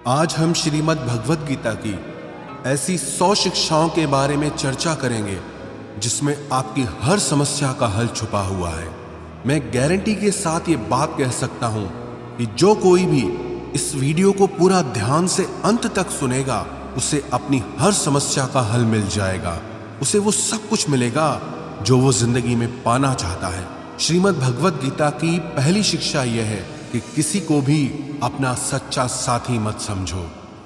आज हम श्रीमद् भगवद गीता की ऐसी 100 शिक्षाओं के बारे में चर्चा करेंगे जिसमें आपकी हर समस्या का हल छुपा हुआ है। मैं गारंटी के साथ ये बात कह सकता हूं कि जो कोई भी इस वीडियो को पूरा ध्यान से अंत तक सुनेगा उसे अपनी हर समस्या का हल मिल जाएगा। उसे वो सब कुछ मिलेगा जो वो जिंदगी में पाना चाहता है। श्रीमद् भगवद गीता की पहली शिक्षा यह है कि किसी को भी अपना सच्चा साथी मत समझो।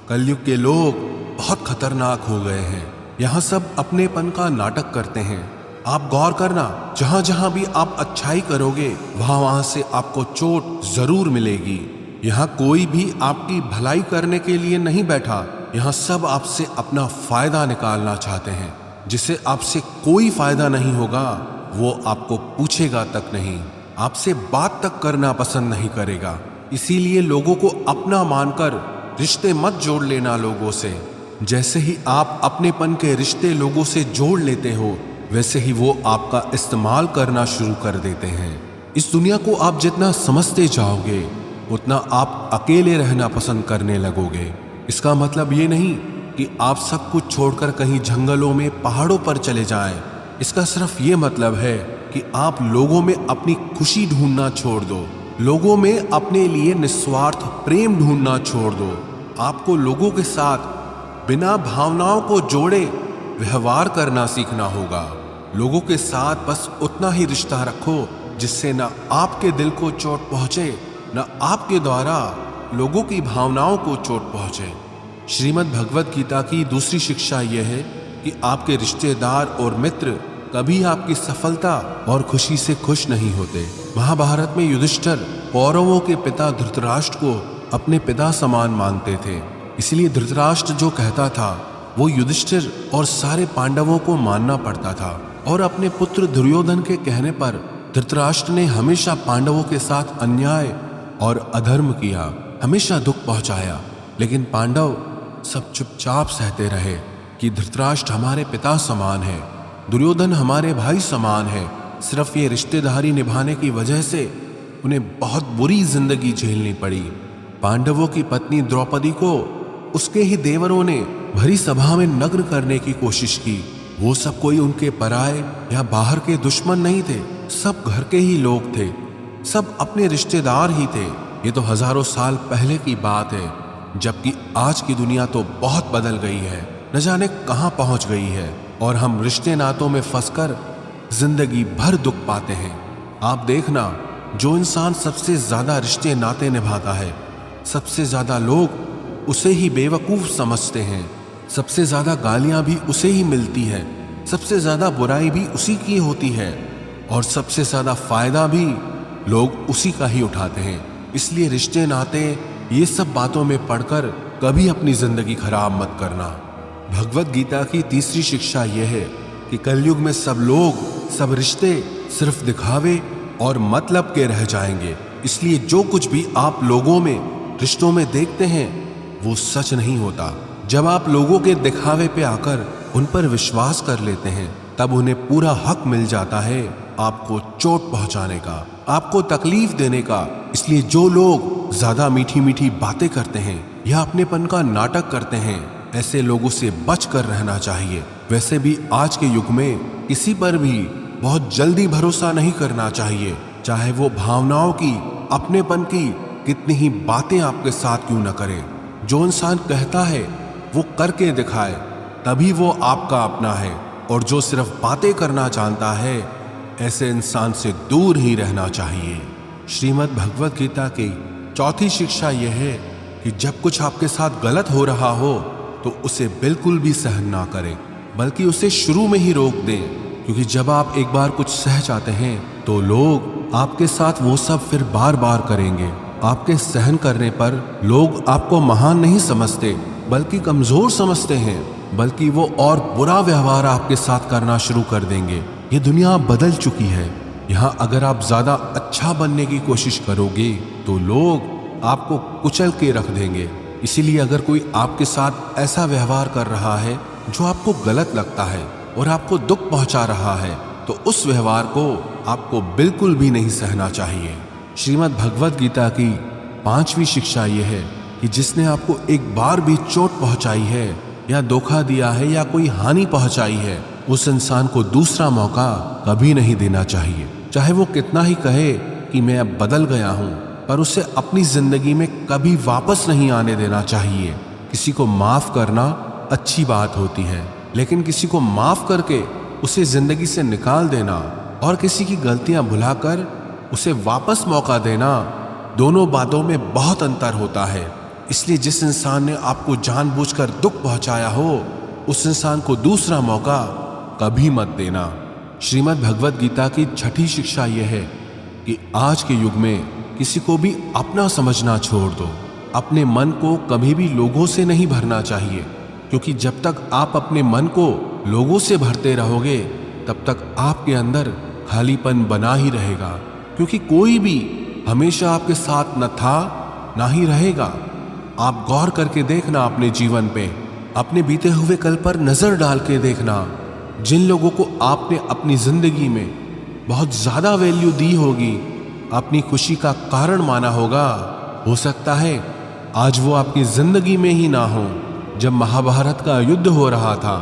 कलयुग के लोग बहुत खतरनाक हो गए हैं। यहाँ सब अपनेपन का नाटक करते हैं। आप गौर करना, जहां जहां भी आप अच्छाई करोगे वहां वहां से आपको चोट जरूर मिलेगी। यहाँ कोई भी आपकी भलाई करने के लिए नहीं बैठा। यहाँ सब आपसे अपना फायदा निकालना चाहते हैं। जिसे आपसे कोई फायदा नहीं होगा वो आपको पूछेगा तक नहीं, आपसे बात तक करना पसंद नहीं करेगा। इसीलिए लोगों को अपना मानकर रिश्ते मत जोड़ लेना लोगों से। जैसे ही आप अपनेपन के रिश्ते लोगों से जोड़ लेते हो वैसे ही वो आपका इस्तेमाल करना शुरू कर देते हैं। इस दुनिया को आप जितना समझते जाओगे उतना आप अकेले रहना पसंद करने लगोगे। इसका मतलब ये नहीं कि आप सब कुछ छोड़कर कहीं जंगलों में पहाड़ों पर चले जाएं। इसका सिर्फ ये मतलब है कि आप लोगों में अपनी खुशी ढूंढना छोड़ दो, लोगों में अपने लिए निस्वार्थ प्रेम ढूंढना छोड़ दो। आपको लोगों के साथ बिना भावनाओं को जोड़े व्यवहार करना सीखना होगा। लोगों के साथ बस उतना ही रिश्ता रखो जिससे न आपके दिल को चोट पहुंचे न आपके द्वारा लोगों की भावनाओं को चोट पहुंचे। श्रीमद् भगवद गीता की दूसरी शिक्षा यह है कि आपके रिश्तेदार और मित्र कभी आपकी सफलता और खुशी से खुश नहीं होते। महाभारत में युधिष्ठिर कौरवों के पिता धृतराष्ट्र को अपने पिता समान मानते थे। इसलिए धृतराष्ट्र जो कहता था वो युधिष्ठिर और सारे पांडवों को मानना पड़ता था। और अपने पुत्र दुर्योधन के कहने पर धृतराष्ट्र ने हमेशा पांडवों के साथ अन्याय और अधर्म किया, हमेशा दुख पहुंचाया। लेकिन पांडव सब चुपचाप सहते रहे कि धृतराष्ट्र हमारे पिता समान है, दुर्योधन हमारे भाई समान है। सिर्फ ये रिश्तेदारी निभाने की वजह से उन्हें बहुत बुरी जिंदगी झेलनी पड़ी। पांडवों की पत्नी द्रौपदी को उसके ही देवरों ने भरी सभा में नग्न करने की कोशिश की। वो सब कोई उनके पराए या बाहर के दुश्मन नहीं थे, सब घर के ही लोग थे, सब अपने रिश्तेदार ही थे। ये तो हजारों साल पहले की बात है, जबकि आज की दुनिया तो बहुत बदल गई है, न जाने कहां पहुंच गई है। और हम रिश्ते नातों में फंसकर जिंदगी भर दुख पाते हैं। आप देखना, जो इंसान सबसे ज्यादा रिश्ते नाते निभाता है सबसे ज्यादा लोग उसे ही बेवकूफ समझते हैं, सबसे ज्यादा गालियां भी उसे ही मिलती है, सबसे ज्यादा बुराई भी उसी की होती है और सबसे ज्यादा फायदा भी लोग उसी का ही उठाते हैं। इसलिए रिश्ते नाते ये सब बातों में पढ़कर कभी अपनी जिंदगी खराब मत करना। भगवद गीता की तीसरी शिक्षा यह है कि कलयुग में सब लोग, सब रिश्ते सिर्फ दिखावे और मतलब के रह जाएंगे। इसलिए जो कुछ भी आप लोगों में, रिश्तों में देखते हैं वो सच नहीं होता। जब आप लोगों के दिखावे पे आकर उन पर विश्वास कर लेते हैं तब उन्हें पूरा हक मिल जाता है आपको चोट पहुंचाने का, आपको तकलीफ देने का। इसलिए जो लोग ज्यादा मीठी मीठी बातें करते हैं या अपनेपन का नाटक करते हैं, ऐसे लोगों से बचकर रहना चाहिए। वैसे भी आज के युग में किसी पर भी बहुत जल्दी भरोसा नहीं करना चाहिए, चाहे वो भावनाओं की, अपनेपन की कितनी ही बातें आपके साथ क्यों न करे। जो इंसान कहता है वो करके दिखाए तभी वो आपका अपना है, और जो सिर्फ बातें करना जानता है ऐसे इंसान से दूर ही रहना चाहिए। श्रीमद् भगवद गीता की चौथी शिक्षा यह है कि जब कुछ आपके साथ गलत हो रहा हो तो उसे बिल्कुल भी सहन ना करें, बल्कि उसे शुरू में ही रोक दें। क्योंकि जब आप एक बार कुछ सह जाते हैं तो लोग आपके साथ वो सब फिर बार बार करेंगे। आपके सहन करने पर लोग आपको महान नहीं समझते बल्कि कमजोर समझते हैं, बल्कि वो और बुरा व्यवहार आपके साथ करना शुरू कर देंगे। ये दुनिया बदल चुकी है। यहाँ अगर आप ज्यादा अच्छा बनने की कोशिश करोगे तो लोग आपको कुचल के रख देंगे। इसीलिए अगर कोई आपके साथ ऐसा व्यवहार कर रहा है जो आपको गलत लगता है और आपको दुख पहुंचा रहा है तो उस व्यवहार को आपको बिल्कुल भी नहीं सहना चाहिए। श्रीमद् भगवद गीता की पांचवी शिक्षा यह है कि जिसने आपको एक बार भी चोट पहुंचाई है या धोखा दिया है या कोई हानि पहुंचाई है, उस इंसान को दूसरा मौका कभी नहीं देना चाहिए। चाहे वो कितना ही कहे कि मैं अब बदल गया हूं, पर उसे अपनी जिंदगी में कभी वापस नहीं आने देना चाहिए। किसी को माफ करना अच्छी बात होती है, लेकिन किसी को माफ करके उसे जिंदगी से निकाल देना और किसी की गलतियां भुलाकर उसे वापस मौका देना, दोनों बातों में बहुत अंतर होता है। इसलिए जिस इंसान ने आपको जानबूझकर दुख पहुंचाया हो, उस इंसान को दूसरा मौका कभी मत देना। श्रीमद् भगवद गीता की छठी शिक्षा यह है कि आज के युग में किसी को भी अपना समझना छोड़ दो। अपने मन को कभी भी लोगों से नहीं भरना चाहिए, क्योंकि जब तक आप अपने मन को लोगों से भरते रहोगे तब तक आपके अंदर खालीपन बना ही रहेगा, क्योंकि कोई भी हमेशा आपके साथ न था ना ही रहेगा। आप गौर करके देखना अपने जीवन पे, अपने बीते हुए कल पर नजर डाल के देखना। जिन लोगों को आपने अपनी जिंदगी में बहुत ज्यादा वैल्यू दी होगी, अपनी खुशी का कारण माना होगा, हो सकता है आज वो आपकी जिंदगी में ही ना हो। जब महाभारत का युद्ध हो रहा था,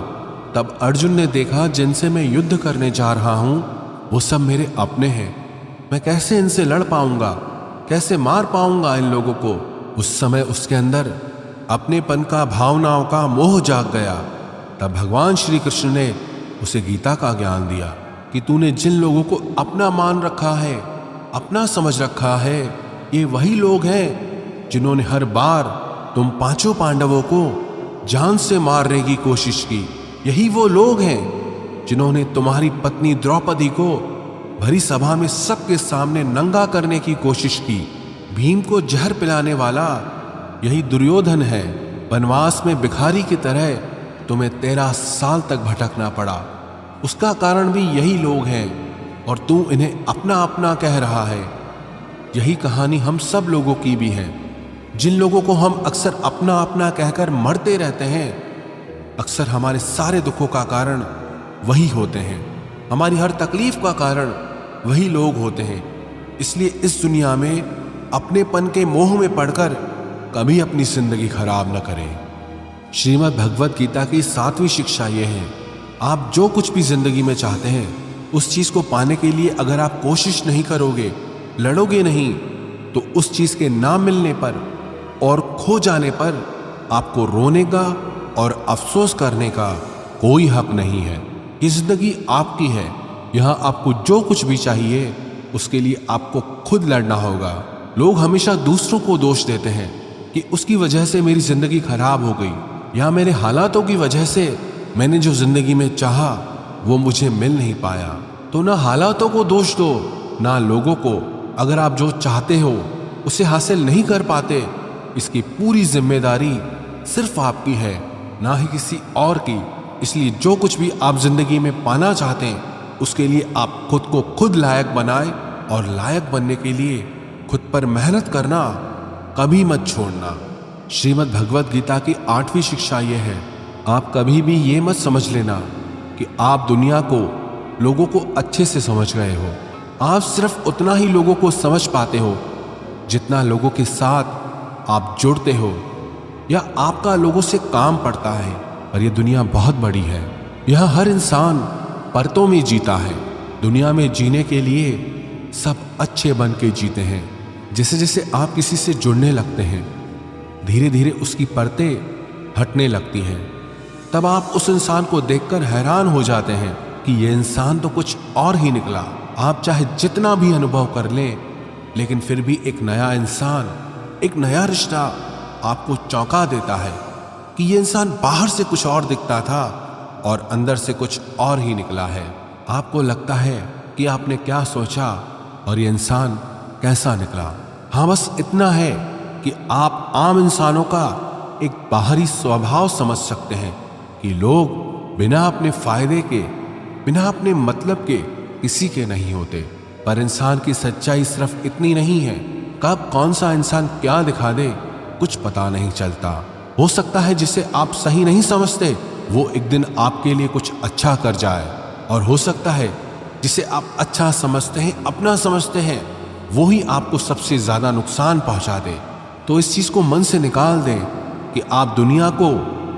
तब अर्जुन ने देखा जिनसे मैं युद्ध करने जा रहा हूं वो सब मेरे अपने हैं, मैं कैसे इनसे लड़ पाऊंगा, कैसे मार पाऊंगा इन लोगों को। उस समय उसके अंदर अपनेपन का, भावनाओं का मोह जाग गया। तब भगवान श्री कृष्ण ने उसे गीता का ज्ञान दिया कि तूने जिन लोगों को अपना मान रखा है, अपना समझ रखा है, ये वही लोग हैं जिन्होंने हर बार तुम पांचों पांडवों को जान से मारने की कोशिश की। यही वो लोग हैं जिन्होंने तुम्हारी पत्नी द्रौपदी को भरी सभा में सबके सामने नंगा करने की कोशिश की। भीम को जहर पिलाने वाला यही दुर्योधन है। वनवास में भिखारी की तरह तुम्हें 13 साल तक भटकना पड़ा, उसका कारण भी यही लोग हैं और तू इन्हें अपना अपना कह रहा है। यही कहानी हम सब लोगों की भी है। जिन लोगों को हम अक्सर अपना अपना कहकर मरते रहते हैं, अक्सर हमारे सारे दुखों का कारण वही होते हैं, हमारी हर तकलीफ का कारण वही लोग होते हैं। इसलिए इस दुनिया में अपनेपन के मोह में पड़कर कभी अपनी जिंदगी खराब न करें। श्रीमद् भगवद गीता की 7वीं शिक्षा यह है, आप जो कुछ भी जिंदगी में चाहते हैं, उस चीज को पाने के लिए अगर आप कोशिश नहीं करोगे, लड़ोगे नहीं, तो उस चीज के ना मिलने पर और खो जाने पर आपको रोने का और अफसोस करने का कोई हक नहीं है। ये जिंदगी आपकी है। यहां आपको जो कुछ भी चाहिए उसके लिए आपको खुद लड़ना होगा। लोग हमेशा दूसरों को दोष देते हैं कि उसकी वजह से मेरी जिंदगी खराब हो गई, या मेरे हालातों की वजह से मैंने जो जिंदगी में चाहा वो मुझे मिल नहीं पाया। तो ना हालातों को दोष दो, ना लोगों को। अगर आप जो चाहते हो उसे हासिल नहीं कर पाते, इसकी पूरी जिम्मेदारी सिर्फ आपकी है, ना ही किसी और की। इसलिए जो कुछ भी आप जिंदगी में पाना चाहते हैं, उसके लिए आप खुद को खुद लायक बनाएं, और लायक बनने के लिए खुद पर मेहनत करना कभी मत छोड़ना। श्रीमद् भगवद गीता की 8वीं शिक्षा यह है, आप कभी भी ये मत समझ लेना कि आप दुनिया को, लोगों को अच्छे से समझ गए हो। आप सिर्फ उतना ही लोगों को समझ पाते हो जितना लोगों के साथ आप जुड़ते हो या आपका लोगों से काम पड़ता है। और ये दुनिया बहुत बड़ी है, यहाँ हर इंसान परतों में जीता है। दुनिया में जीने के लिए सब अच्छे बन के जीते हैं। जैसे जैसे आप किसी से जुड़ने लगते हैं, धीरे धीरे उसकी परतें हटने लगती हैं। तब आप उस इंसान को देखकर हैरान हो जाते हैं कि ये इंसान तो कुछ और ही निकला। आप चाहे जितना भी अनुभव कर लें, लेकिन फिर भी एक नया इंसान, एक नया रिश्ता आपको चौंका देता है कि ये इंसान बाहर से कुछ और दिखता था और अंदर से कुछ और ही निकला है। आपको लगता है कि आपने क्या सोचा और ये इंसान कैसा निकला। हाँ, बस इतना है कि आप आम इंसानों का एक बाहरी स्वभाव समझ सकते हैं कि लोग बिना अपने फायदे के, बिना अपने मतलब के किसी के नहीं होते। पर इंसान की सच्चाई सिर्फ इतनी नहीं है, कब कौन सा इंसान क्या दिखा दे कुछ पता नहीं चलता। हो सकता है जिसे आप सही नहीं समझते वो एक दिन आपके लिए कुछ अच्छा कर जाए, और हो सकता है जिसे आप अच्छा समझते हैं, अपना समझते हैं, वो ही आपको सबसे ज्यादा नुकसान पहुंचा दे। तो इस चीज को मन से निकाल दें कि आप दुनिया को,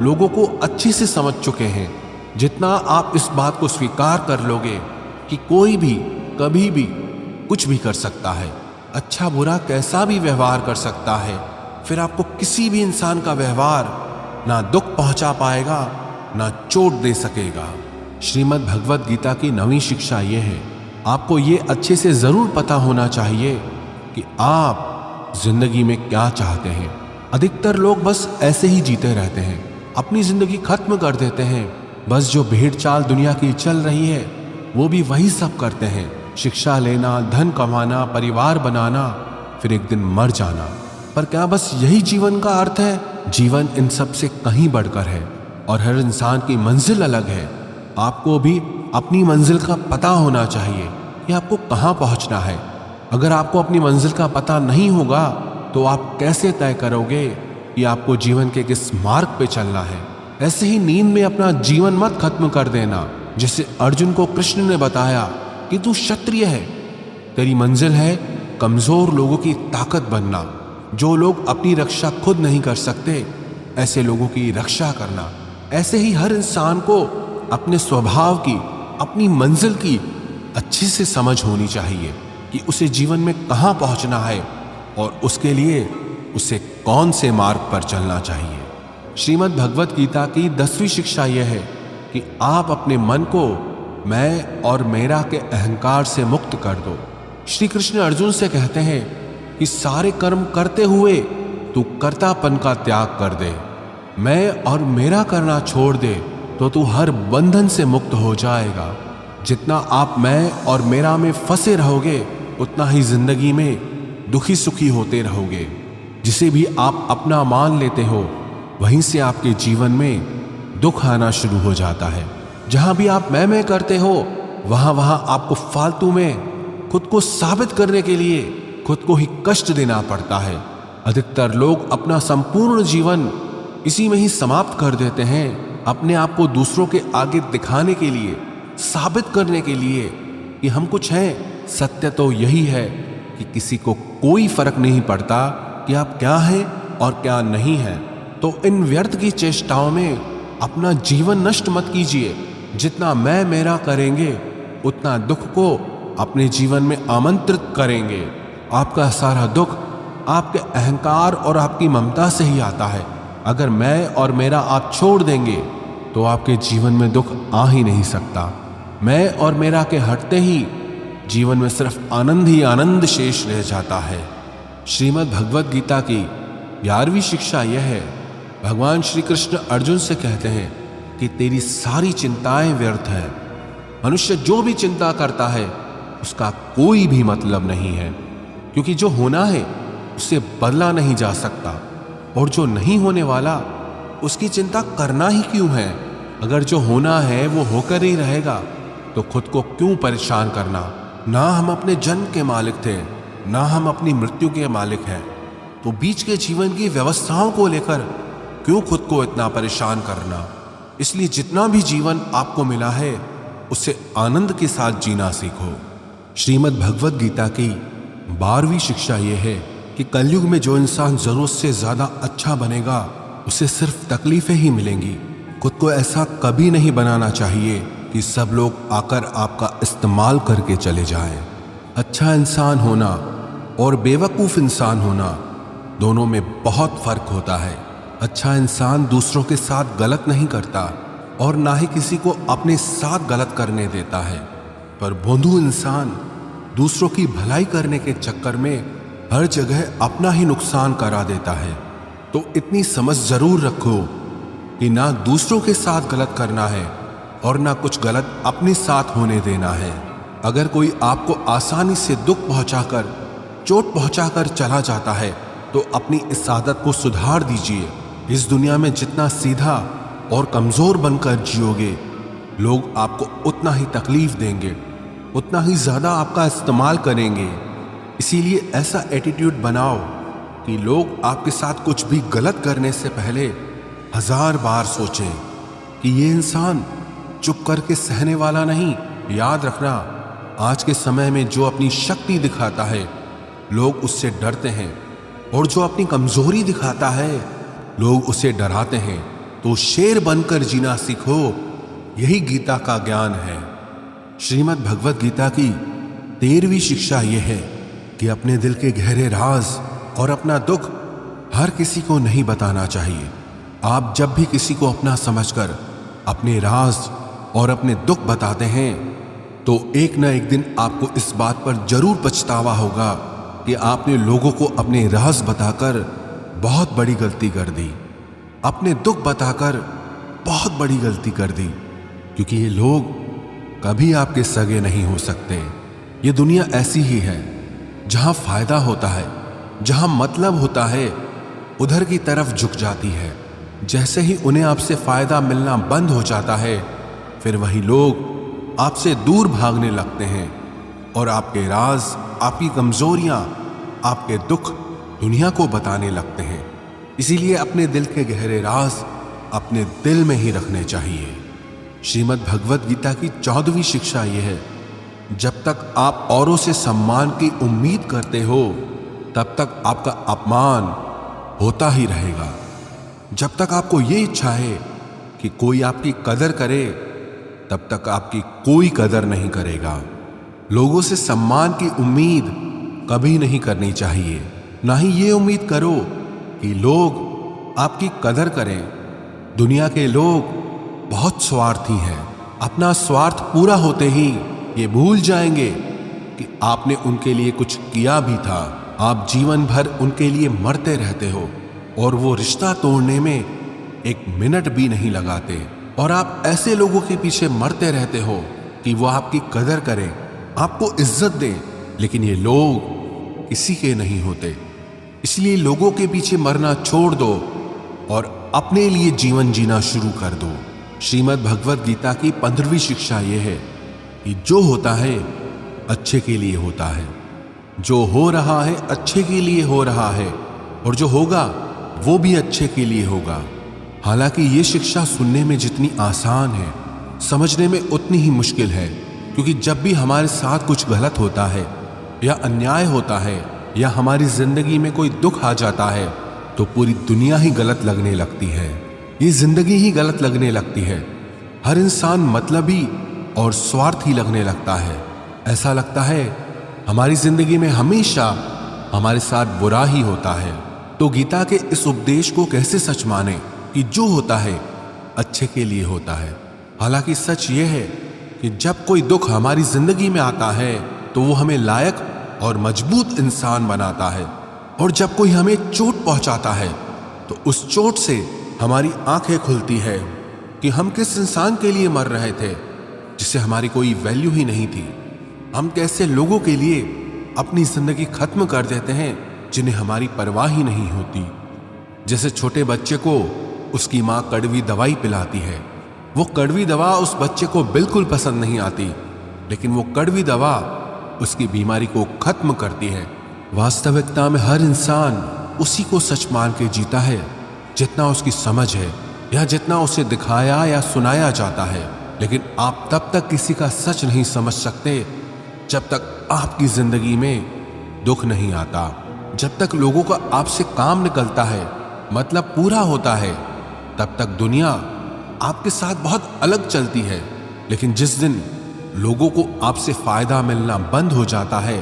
लोगों को अच्छे से समझ चुके हैं। जितना आप इस बात को स्वीकार कर लोगे कि कोई भी कभी भी कुछ भी कर सकता है, अच्छा बुरा कैसा भी व्यवहार कर सकता है, फिर आपको किसी भी इंसान का व्यवहार ना दुख पहुंचा पाएगा ना चोट दे सकेगा। श्रीमद् भगवत गीता की 9वीं शिक्षा यह है, आपको ये अच्छे से जरूर पता होना चाहिए कि आप जिंदगी में क्या चाहते हैं। अधिकतर लोग बस ऐसे ही जीते रहते हैं, अपनी जिंदगी खत्म कर देते हैं। बस जो भेड़ चाल दुनिया की चल रही है वो भी वही सब करते हैं, शिक्षा लेना, धन कमाना, परिवार बनाना, फिर एक दिन मर जाना। पर क्या बस यही जीवन का अर्थ है? जीवन इन सब से कहीं बढ़कर है और हर इंसान की मंजिल अलग है। आपको भी अपनी मंजिल का पता होना चाहिए कि आपको कहाँ पहुँचना है। अगर आपको अपनी मंजिल का पता नहीं होगा तो आप कैसे तय करोगे कि आपको जीवन के किस मार्ग पे चलना है। ऐसे ही नींद में अपना जीवन मत खत्म कर देना। जैसे अर्जुन को कृष्ण ने बताया कि तू क्षत्रिय है, तेरी मंजिल है कमजोर लोगों की ताकत बनना। जो लोग अपनी रक्षा खुद नहीं कर सकते, ऐसे लोगों की रक्षा करना। ऐसे ही हर इंसान को अपने स्वभाव की, अपनी मंजिल की अच्छे से समझ होनी चाहिए कि उसे जीवन में कहाँ पहुँचना है और उसके लिए उसे कौन से मार्ग पर चलना चाहिए। श्रीमद् भगवत गीता की 10वीं शिक्षा यह है कि आप अपने मन को मैं और मेरा के अहंकार से मुक्त कर दो। श्री कृष्ण अर्जुन से कहते हैं कि सारे कर्म करते हुए तू कर्तापन का त्याग कर दे, मैं और मेरा करना छोड़ दे तो तू हर बंधन से मुक्त हो जाएगा। जितना आप मैं और मेरा में फंसे रहोगे उतना ही जिंदगी में दुखी सुखी होते रहोगे। जिसे भी आप अपना मान लेते हो वहीं से आपके जीवन में दुख आना शुरू हो जाता है। जहां भी आप मैं करते हो वहां वहां आपको फालतू में खुद को साबित करने के लिए खुद को ही कष्ट देना पड़ता है। अधिकतर लोग अपना संपूर्ण जीवन इसी में ही समाप्त कर देते हैं, अपने आप को दूसरों के आगे दिखाने के लिए, साबित करने के लिए कि हम कुछ हैं। सत्य तो यही है कि किसी को कोई फर्क नहीं पड़ता कि आप क्या हैं और क्या नहीं हैं। तो इन व्यर्थ की चेष्टाओं में अपना जीवन नष्ट मत कीजिए। जितना मैं मेरा करेंगे उतना दुख को अपने जीवन में आमंत्रित करेंगे। आपका सारा दुख आपके अहंकार और आपकी ममता से ही आता है। अगर मैं और मेरा आप छोड़ देंगे तो आपके जीवन में दुख आ ही नहीं सकता। मैं और मेरा के हटते ही जीवन में सिर्फ आनंद ही आनंद शेष रह जाता है। श्रीमद् भगवत गीता की 11वीं शिक्षा यह है, भगवान श्री कृष्ण अर्जुन से कहते हैं कि तेरी सारी चिंताएं व्यर्थ है। मनुष्य जो भी चिंता करता है उसका कोई भी मतलब नहीं है, क्योंकि जो होना है उसे बदला नहीं जा सकता और जो नहीं होने वाला उसकी चिंता करना ही क्यों है। अगर जो होना है वो होकर ही रहेगा तो खुद को क्यों परेशान करना। ना हम अपने जन्म के मालिक थे, ना हम अपनी मृत्यु के मालिक हैं, तो बीच के जीवन की व्यवस्थाओं को लेकर क्यों खुद को इतना परेशान करना। इसलिए जितना भी जीवन आपको मिला है उसे आनंद के साथ जीना सीखो। श्रीमद् भगवत गीता की 12वीं शिक्षा यह है कि कलयुग में जो इंसान जरूरत से ज्यादा अच्छा बनेगा उसे सिर्फ तकलीफें ही मिलेंगी। खुद को ऐसा कभी नहीं बनाना चाहिए कि सब लोग आकर आपका इस्तेमाल करके चले जाएं। अच्छा इंसान होना और बेवकूफ़ इंसान होना दोनों में बहुत फर्क होता है। अच्छा इंसान दूसरों के साथ गलत नहीं करता और ना ही किसी को अपने साथ गलत करने देता है, पर भोंदू इंसान दूसरों की भलाई करने के चक्कर में हर जगह अपना ही नुकसान करा देता है। तो इतनी समझ जरूर रखो कि ना दूसरों के साथ गलत करना है और ना कुछ गलत अपने साथ होने देना है। अगर कोई आपको आसानी से दुख पहुंचाकर, चोट पहुंचाकर चला जाता है तो अपनी इस आदत को सुधार दीजिए। इस दुनिया में जितना सीधा और कमजोर बनकर जियोगे, लोग आपको उतना ही तकलीफ देंगे, उतना ही ज्यादा आपका इस्तेमाल करेंगे। इसीलिए ऐसा एटीट्यूड बनाओ कि लोग आपके साथ कुछ भी गलत करने से पहले 1000 बार सोचें कि ये इंसान चुप करके सहने वाला नहीं। याद रखना, आज के समय में जो अपनी शक्ति दिखाता है लोग उससे डरते हैं, और जो अपनी कमजोरी दिखाता है लोग उसे डराते हैं। तो शेर बनकर जीना सीखो, यही गीता का ज्ञान है। श्रीमद् भगवत गीता की 13वीं शिक्षा यह है कि अपने दिल के गहरे राज और अपना दुख हर किसी को नहीं बताना चाहिए। आप जब भी किसी को अपना समझकर अपने राज और अपने दुख बताते हैं तो एक न एक दिन आपको इस बात पर जरूर पछतावा होगा कि आपने लोगों को अपने राज बताकर बहुत बड़ी गलती कर दी, अपने दुख बताकर बहुत बड़ी गलती कर दी, क्योंकि ये लोग कभी आपके सगे नहीं हो सकते। ये दुनिया ऐसी ही है, जहां फायदा होता है, जहां मतलब होता है, उधर की तरफ झुक जाती है। जैसे ही उन्हें आपसे फायदा मिलना बंद हो जाता है, फिर वही लोग आपसे दूर भागने लगते हैं और आपके राज, आपकी कमजोरियां, आपके दुख दुनिया को बताने लगते हैं। इसीलिए अपने दिल के गहरे राज अपने दिल में ही रखने चाहिए। श्रीमद् भगवत गीता की 14वीं शिक्षा यह है, जब तक आप औरों से सम्मान की उम्मीद करते हो तब तक आपका अपमान होता ही रहेगा। जब तक आपको ये इच्छा है कि कोई आपकी कदर करे तब तक आपकी कोई कदर नहीं करेगा। लोगों से सम्मान की उम्मीद कभी नहीं करनी चाहिए। ना ही ये उम्मीद करो कि लोग आपकी कदर करें। दुनिया के लोग बहुत स्वार्थी हैं। अपना स्वार्थ पूरा होते ही ये भूल जाएंगे कि आपने उनके लिए कुछ किया भी था। आप जीवन भर उनके लिए मरते रहते हो और वो रिश्ता तोड़ने में एक मिनट भी नहीं लगाते। और आप ऐसे लोगों के पीछे मरते रहते हो कि वो आपकी कदर करें, आपको इज्जत दें, लेकिन ये लोग किसी के नहीं होते। इसलिए लोगों के पीछे मरना छोड़ दो और अपने लिए जीवन जीना शुरू कर दो। श्रीमद् भगवत गीता की 15वीं शिक्षा यह है कि जो होता है अच्छे के लिए होता है, जो हो रहा है अच्छे के लिए हो रहा है, और जो होगा वो भी अच्छे के लिए होगा। हालांकि ये शिक्षा सुनने में जितनी आसान है, समझने में उतनी ही मुश्किल है, क्योंकि जब भी हमारे साथ कुछ गलत होता है या अन्याय होता है या हमारी जिंदगी में कोई दुख आ जाता है तो पूरी दुनिया ही गलत लगने लगती है। ये जिंदगी ही गलत लगने लगती है। हर इंसान मतलबी और स्वार्थी लगने लगता है। ऐसा लगता है हमारी जिंदगी में हमेशा हमारे साथ बुरा ही होता है। तो गीता के इस उपदेश को कैसे सच माने कि जो होता है अच्छे के लिए होता है। हालांकि सच ये है कि जब कोई दुख हमारी जिंदगी में आता है तो वो हमें लायक और मजबूत इंसान बनाता है, और जब कोई हमें चोट पहुंचाता है तो उस चोट से हमारी आंखें खुलती है कि हम किस इंसान के लिए मर रहे थे जिससे हमारी कोई वैल्यू ही नहीं थी। हम कैसे लोगों के लिए अपनी जिंदगी खत्म कर देते हैं जिन्हें हमारी परवाह ही नहीं होती। जैसे छोटे बच्चे को उसकी माँ कड़वी दवाई पिलाती है, वो कड़वी दवा उस बच्चे को बिल्कुल पसंद नहीं आती, लेकिन वो कड़वी दवा उसकी बीमारी को खत्म करती है। वास्तविकता में हर इंसान उसी को सच मान के जीता है जितना उसकी समझ है या जितना उसे दिखाया या सुनाया जाता है। लेकिन आप तब तक किसी का सच नहीं समझ सकते जब तक आपकी जिंदगी में दुख नहीं आता। जब तक लोगों का आपसे काम निकलता है, मतलब पूरा होता है, तब तक दुनिया आपके साथ बहुत अलग चलती है। लेकिन जिस दिन लोगों को आपसे फायदा मिलना बंद हो जाता है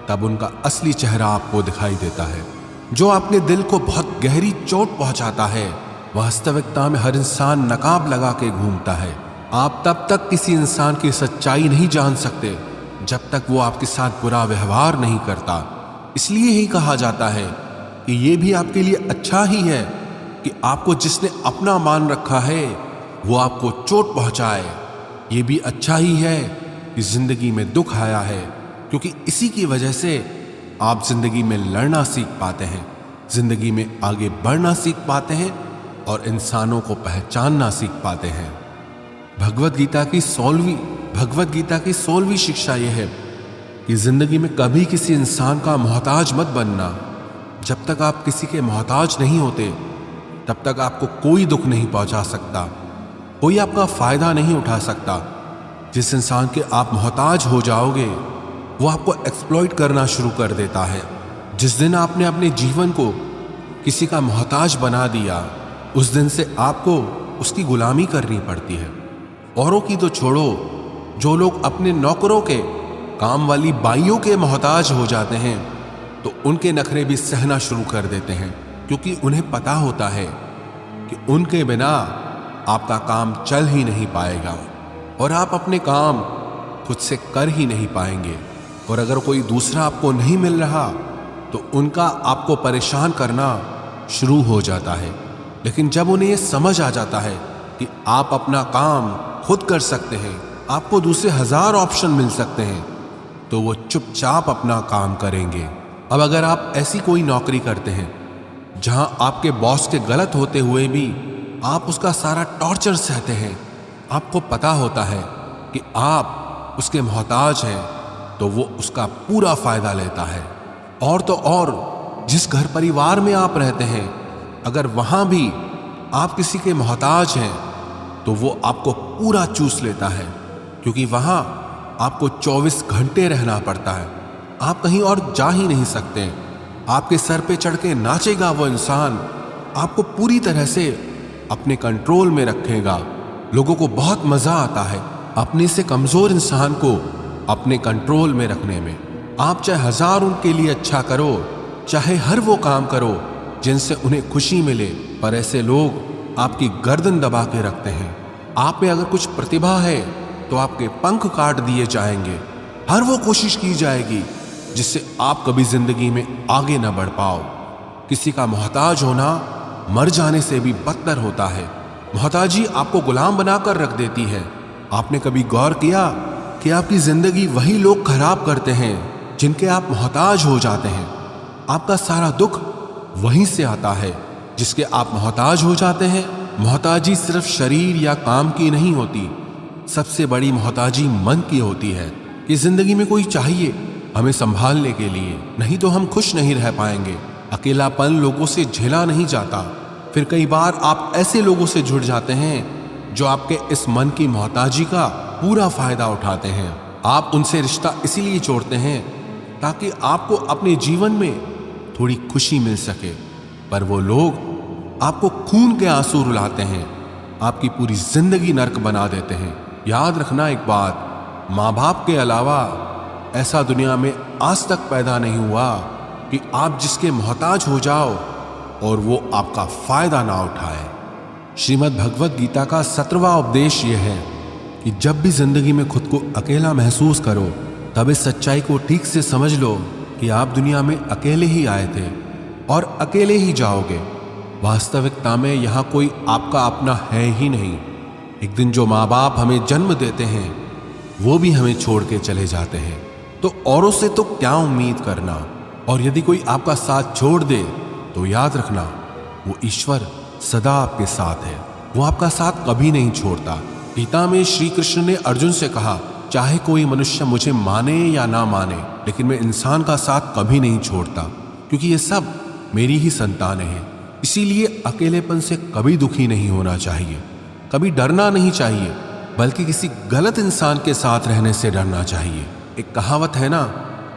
तब उनका असली चेहरा आपको दिखाई देता है। जो अपने दिल को बहुत गहरी चोट पहुंचाता है, वास्तविकता में हर इंसान नकाब लगा के घूमता है। आप तब तक किसी इंसान की सच्चाई नहीं जान सकते जब तक वो आपके साथ बुरा व्यवहार नहीं करता। इसलिए ही कहा जाता है कि ये भी आपके लिए अच्छा ही है कि आपको जिसने अपना मान रखा है वो आपको चोट पहुंचाए। ये भी अच्छा ही है कि जिंदगी में दुख आया है, क्योंकि इसी की वजह से आप जिंदगी में लड़ना सीख पाते हैं, जिंदगी में आगे बढ़ना सीख पाते हैं और इंसानों को पहचानना सीख पाते हैं। भगवत गीता की 16वीं शिक्षा यह है कि जिंदगी में कभी किसी इंसान का मोहताज मत बनना। जब तक आप किसी के मोहताज नहीं होते तब तक आपको कोई दुख नहीं पहुंचा सकता, कोई आपका फायदा नहीं उठा सकता। जिस इंसान के आप मोहताज हो जाओगे वो आपको एक्सप्लॉइट करना शुरू कर देता है, जिस दिन आपने अपने जीवन को किसी का मोहताज बना दिया, उस दिन से आपको उसकी गुलामी करनी पड़ती है। औरों की तो छोड़ो, जो लोग अपने नौकरों के, काम वाली बाइयों के मोहताज हो जाते हैं तो उनके नखरे भी सहना शुरू कर देते हैं, क्योंकि उन्हें पता होता है कि उनके बिना आपका काम चल ही नहीं पाएगा और आप अपने काम खुद से कर ही नहीं पाएंगे। और अगर कोई दूसरा आपको नहीं मिल रहा तो उनका आपको परेशान करना शुरू हो जाता है। लेकिन जब उन्हें यह समझ आ जाता है कि आप अपना काम खुद कर सकते हैं, आपको दूसरे 1000 ऑप्शन मिल सकते हैं, तो वो चुपचाप अपना काम करेंगे। अब अगर आप ऐसी कोई नौकरी करते हैं जहां आपके बॉस के गलत होते हुए भी आप उसका सारा टॉर्चर सहते हैं, आपको पता होता है कि आप उसके मोहताज हैं, तो वो उसका पूरा फायदा लेता है। और तो और जिस घर परिवार में आप रहते हैं, अगर वहां भी आप किसी के मोहताज हैं तो वो आपको पूरा चूस लेता है, क्योंकि वहां आपको 24 घंटे रहना पड़ता है। आप कहीं और जा ही नहीं सकते। आपके सर पे चढ़ के नाचेगा वो इंसान, आपको पूरी तरह से अपने कंट्रोल में रखेगा। लोगों को बहुत मजा आता है अपने से कमजोर इंसान को अपने कंट्रोल में रखने में। आप चाहे 1000 उनके लिए अच्छा करो, चाहे हर वो काम करो जिनसे उन्हें खुशी मिले, पर ऐसे लोग आपकी गर्दन दबा के रखते हैं। आप में अगर कुछ प्रतिभा है तो आपके पंख काट दिए जाएंगे। हर वो कोशिश की जाएगी जिससे आप कभी जिंदगी में आगे न बढ़ पाओ। किसी का मोहताज होना मर जाने से भी बदतर होता है। मोहताजी आपको गुलाम बनाकर रख देती है। आपने कभी गौर किया कि आपकी जिंदगी वही लोग खराब करते हैं जिनके आप मोहताज हो जाते हैं। आपका सारा दुख वहीं से आता है जिसके आप मोहताज हो जाते हैं। मोहताजी सिर्फ शरीर या काम की नहीं होती, सबसे बड़ी मोहताजी मन की होती है कि जिंदगी में कोई चाहिए हमें संभालने के लिए, नहीं तो हम खुश नहीं रह पाएंगे। अकेलापन लोगों से झेला नहीं जाता। फिर कई बार आप ऐसे लोगों से जुड़ जाते हैं जो आपके इस मन की मोहताजी का पूरा फायदा उठाते हैं। आप उनसे रिश्ता इसीलिए जोड़ते हैं ताकि आपको अपने जीवन में थोड़ी खुशी मिल सके, पर वो लोग आपको खून के आंसू रुलाते हैं, आपकी पूरी जिंदगी नर्क बना देते हैं। याद रखना एक बात, माँ बाप के अलावा ऐसा दुनिया में आज तक पैदा नहीं हुआ कि आप जिसके मोहताज हो जाओ और वो आपका फायदा ना उठाए। श्रीमद् भगवत गीता का 17वां उपदेश यह है कि जब भी जिंदगी में खुद को अकेला महसूस करो, तब इस सच्चाई को ठीक से समझ लो कि आप दुनिया में अकेले ही आए थे और अकेले ही जाओगे। वास्तविकता में यहाँ कोई आपका अपना है ही नहीं। एक दिन जो माँ बाप हमें जन्म देते हैं वो भी हमें छोड़ के चले जाते हैं, तो औरों से तो क्या उम्मीद करना। और यदि कोई आपका साथ छोड़ दे तो याद रखना वो ईश्वर सदा आपके साथ है, वो आपका साथ कभी नहीं छोड़ता। गीता में श्री कृष्ण ने अर्जुन से कहा, चाहे कोई मनुष्य मुझे माने या ना माने, लेकिन मैं इंसान का साथ कभी नहीं छोड़ता, क्योंकि ये सब मेरी ही संतानें हैं। इसीलिए अकेलेपन से कभी दुखी नहीं होना चाहिए, कभी डरना नहीं चाहिए, बल्कि किसी गलत इंसान के साथ रहने से डरना चाहिए। एक कहावत है ना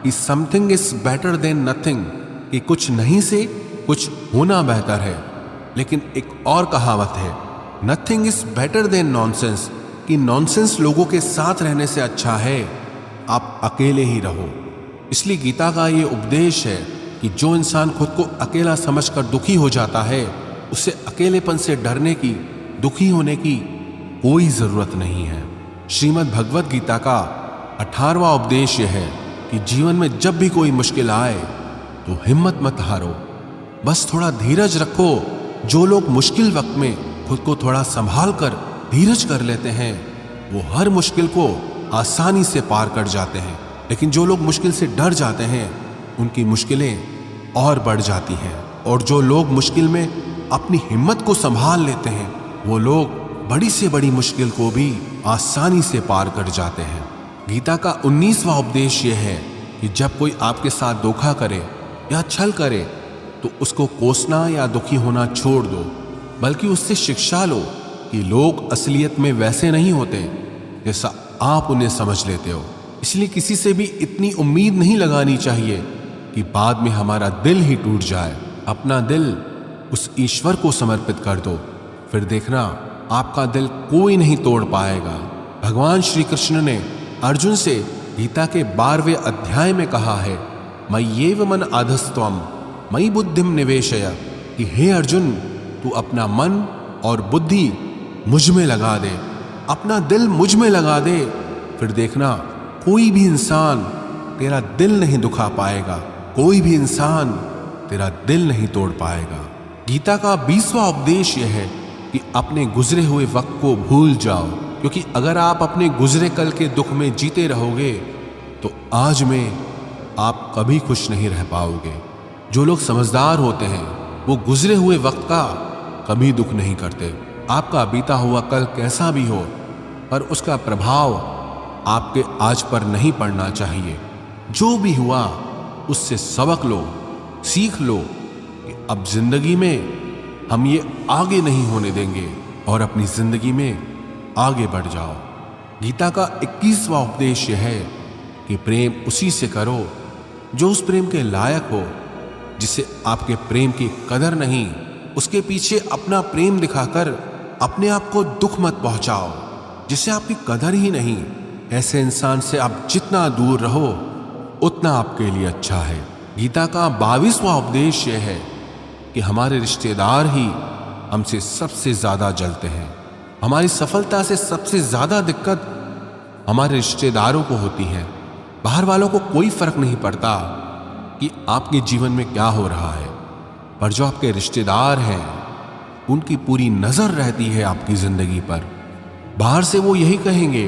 कि something is better than nothing, कि कुछ नहीं से कुछ होना बेहतर है। लेकिन एक और कहावत है, nothing is better than nonsense, कि नॉनसेंस लोगों के साथ रहने से अच्छा है आप अकेले ही रहो। इसलिए गीता का ये उपदेश है कि जो इंसान खुद को अकेला समझकर दुखी हो जाता है, उसे अकेलेपन से डरने की, दुखी होने की कोई जरूरत नहीं है। श्रीमद् भगवत गीता का 18वां उपदेश यह है कि जीवन में जब भी कोई मुश्किल आए तो हिम्मत मत हारो, बस थोड़ा धीरज रखो। जो लोग मुश्किल वक्त में खुद को थोड़ा संभाल कर धीरज कर लेते हैं, वो हर मुश्किल को आसानी से पार कर जाते हैं। लेकिन जो लोग मुश्किल से डर जाते हैं, उनकी मुश्किलें और बढ़ जाती हैं। और जो लोग मुश्किल में अपनी हिम्मत को संभाल लेते हैं, वो लोग बड़ी से बड़ी मुश्किल को भी आसानी से पार कर जाते हैं। गीता का 19वां उपदेश यह है कि जब कोई आपके साथ धोखा करे या छल करे तो उसको कोसना या दुखी होना छोड़ दो, बल्कि उससे शिक्षा लो कि लोग असलियत में वैसे नहीं होते जैसा आप उन्हें समझ लेते हो। इसलिए किसी से भी इतनी उम्मीद नहीं लगानी चाहिए कि बाद में हमारा दिल ही टूट जाए। अपना दिल उस ईश्वर को समर्पित कर दो, फिर देखना आपका दिल कोई नहीं तोड़ पाएगा। भगवान श्री कृष्ण ने अर्जुन से गीता के 12वें अध्याय में कहा है, मय्येव मन आधस्त्वम मयि बुद्धिम निवेशय, कि हे अर्जुन, तू अपना मन और बुद्धि मुझ में लगा दे, अपना दिल मुझ में लगा दे, फिर देखना कोई भी इंसान तेरा दिल नहीं दुखा पाएगा, कोई भी इंसान तेरा दिल नहीं तोड़ पाएगा। गीता का 20वां उपदेश यह है कि अपने गुजरे हुए वक्त को भूल जाओ, क्योंकि अगर आप अपने गुजरे कल के दुख में जीते रहोगे तो आज में आप कभी खुश नहीं रह पाओगे। जो लोग समझदार होते हैं वो गुजरे हुए वक्त का कभी दुख नहीं करते। आपका बीता हुआ कल कैसा भी हो, पर उसका प्रभाव आपके आज पर नहीं पड़ना चाहिए। जो भी हुआ उससे सबक लो, सीख लो कि अब जिंदगी में हम ये आगे नहीं होने देंगे और अपनी जिंदगी में आगे बढ़ जाओ। गीता का 21वां उपदेश यह है कि प्रेम उसी से करो जो उस प्रेम के लायक हो, जिसे आपके प्रेम की कदर नहीं, उसके पीछे अपना प्रेम दिखाकर अपने आप को दुख मत पहुंचाओ, जिसे आपकी कदर ही नहीं। ऐसे इंसान से आप जितना दूर रहो उतना आपके लिए अच्छा है। गीता का 22वां उपदेश यह है कि हमारे रिश्तेदार ही हमसे सबसे ज्यादा जलते हैं। हमारी सफलता से सबसे ज्यादा दिक्कत हमारे रिश्तेदारों को होती है। बाहर वालों को कोई फर्क नहीं पड़ता कि आपके जीवन में क्या हो रहा है, पर जो आपके रिश्तेदार हैं उनकी पूरी नजर रहती है आपकी जिंदगी पर। बाहर से वो यही कहेंगे